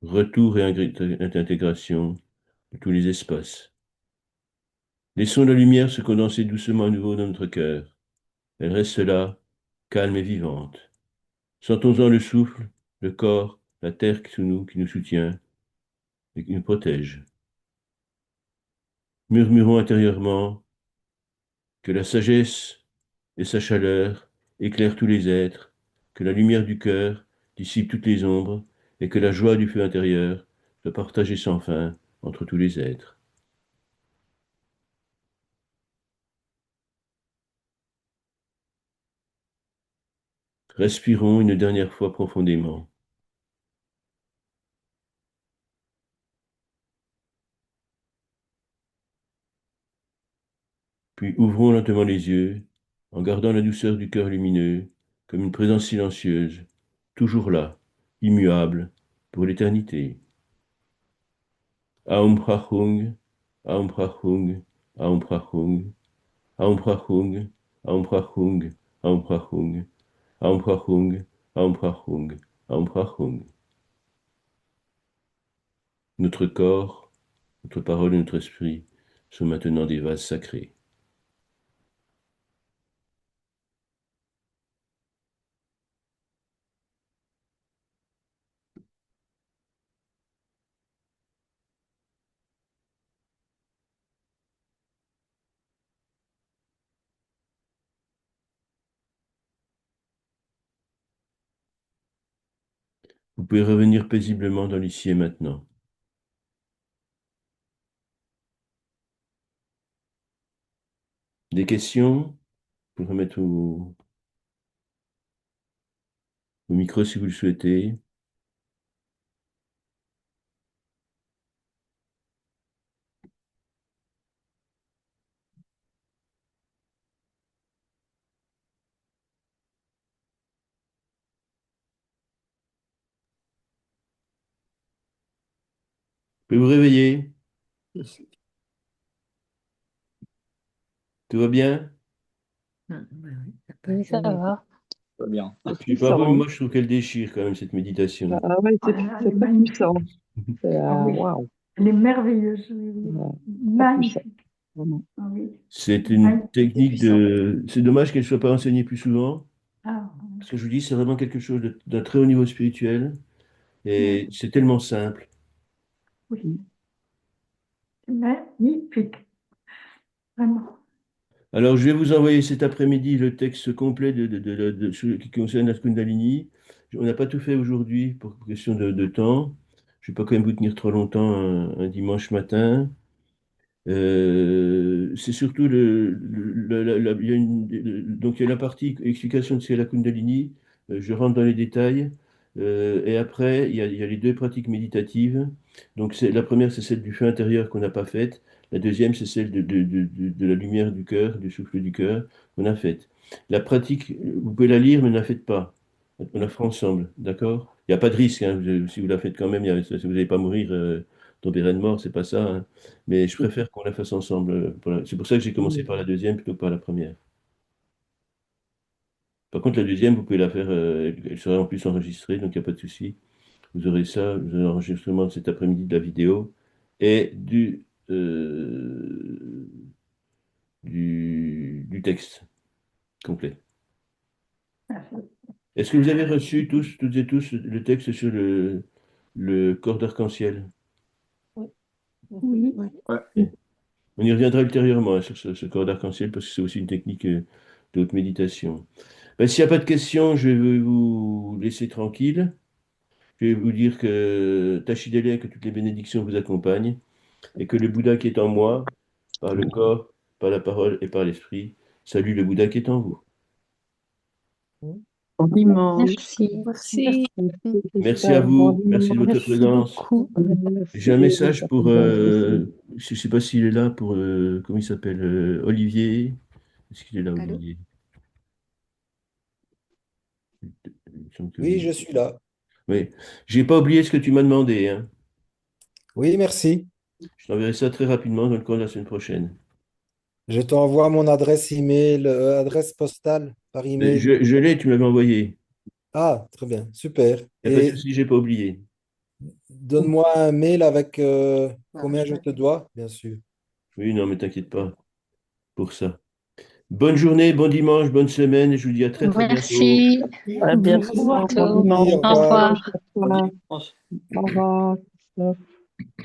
Retour et intégration de tous les espaces. Laissons la lumière se condenser doucement à nouveau dans notre cœur. Elle reste là, calme et vivante. Sentons-en le souffle, le corps, la terre sous nous, qui nous soutient et qui nous protège. Murmurons intérieurement que la sagesse et sa chaleur éclairent tous les êtres, que la lumière du cœur dissipe toutes les ombres et que la joie du feu intérieur soit partagée sans fin entre tous les êtres. Respirons une dernière fois profondément. Puis ouvrons lentement les yeux, en gardant la douceur du cœur lumineux, comme une présence silencieuse, toujours là, immuable, pour l'éternité. Aum Prachung, Aum Prachung, Aum Prachung, Aum Prachung, Aum Prachung, Aum Prachung, Aum Prachung, Aum Prachung, Aum Prachung. Notre corps, notre parole et notre esprit sont maintenant des vases sacrés. Vous pouvez revenir paisiblement dans l'ici et maintenant. Des questions? Vous pouvez remettre au micro si vous le souhaitez. Vous pouvez vous réveiller. Tout va bien? Oui, ça va. Pas bien. C'est Je sais pas vous, mais puissant. moi je trouve qu'elle déchire quand même cette méditation. Ah ouais, Ah, elle est c'est très magnifique. puissant. C'est Ah oui, waouh. elle est merveilleuse. Oui, oui. Ouais, très puissant. Magnifique. Vraiment. Ah oui, C'est une magnifique et technique puissante. de... C'est dommage qu'elle ne soit pas enseignée plus souvent, Ah, parce que je vous dis, c'est vraiment quelque chose d'un très haut niveau spirituel, oui, et c'est tellement simple. oui, c'est magnifique. Vraiment. Alors, je vais vous envoyer cet après-midi le texte complet qui concerne la Kundalini. On n'a pas tout fait aujourd'hui pour question de temps. Je ne vais pas quand même vous tenir trop longtemps un dimanche matin. C'est surtout il y a donc il y a la partie explication de ce qu'est la Kundalini. Je rentre dans les détails. Et après, il y a les deux pratiques méditatives. Donc la première, c'est celle du feu intérieur qu'on n'a pas faite. La deuxième, c'est celle de la lumière du cœur, du souffle du cœur qu'on a faite. La pratique, vous pouvez la lire, mais ne la faites pas. On la fera ensemble, d'accord? Il n'y a pas de risque, hein. Si vous la faites quand même, si vous n'allez pas mourir d'opérer de mort, c'est pas ça, hein. Mais je préfère qu'on la fasse ensemble. C'est pour ça que j'ai commencé par la deuxième plutôt que par la première. Par contre, la deuxième, vous pouvez la faire, elle sera en plus enregistrée, donc il n'y a pas de souci. Vous aurez ça, vous aurez l'enregistrement de cet après-midi de la vidéo et du texte complet. Est-ce que vous avez reçu tous, toutes et tous, le texte sur le corps d'arc-en-ciel? Oui. Ok. On y reviendra ultérieurement hein, sur ce corps d'arc-en-ciel parce que c'est aussi une technique de haute méditation. Ben, s'il n'y a pas de questions, je vais vous laisser tranquille. Je vais vous dire que Tachidélé, que toutes les bénédictions vous accompagnent et que le Bouddha qui est en moi, par le corps, par la parole et par l'esprit, salue le Bouddha qui est en vous. Bon dimanche. Merci. Merci. Merci à Bon vous. Merci de dimanche. votre Merci présence. beaucoup. J'ai un Merci. message pour, je ne sais pas s'il est là, pour, comment il s'appelle, Olivier. Est-ce qu'il est là, Allô? Olivier? Il me semble que Oui, oui. je suis là. Oui. J'ai pas oublié ce que tu m'as demandé, hein. Oui, merci. Je t'enverrai ça très rapidement dans le cours de la semaine prochaine. Je t'envoie mon adresse email, adresse postale par email. Je l'ai, tu me l'avais envoyé. Ah, très bien, super. Il n'y a pas de Et souci, j'ai pas oublié. donne-moi un mail avec Voilà, combien je je vais te dois, bien sûr. Oui, non, mais t'inquiète pas pour ça. Bonne journée, bon dimanche, bonne semaine, et je vous dis à très très bientôt. Merci. À Merci. bientôt. Au Bon revoir. dimanche. Au Bon revoir. dimanche à toi. Au revoir.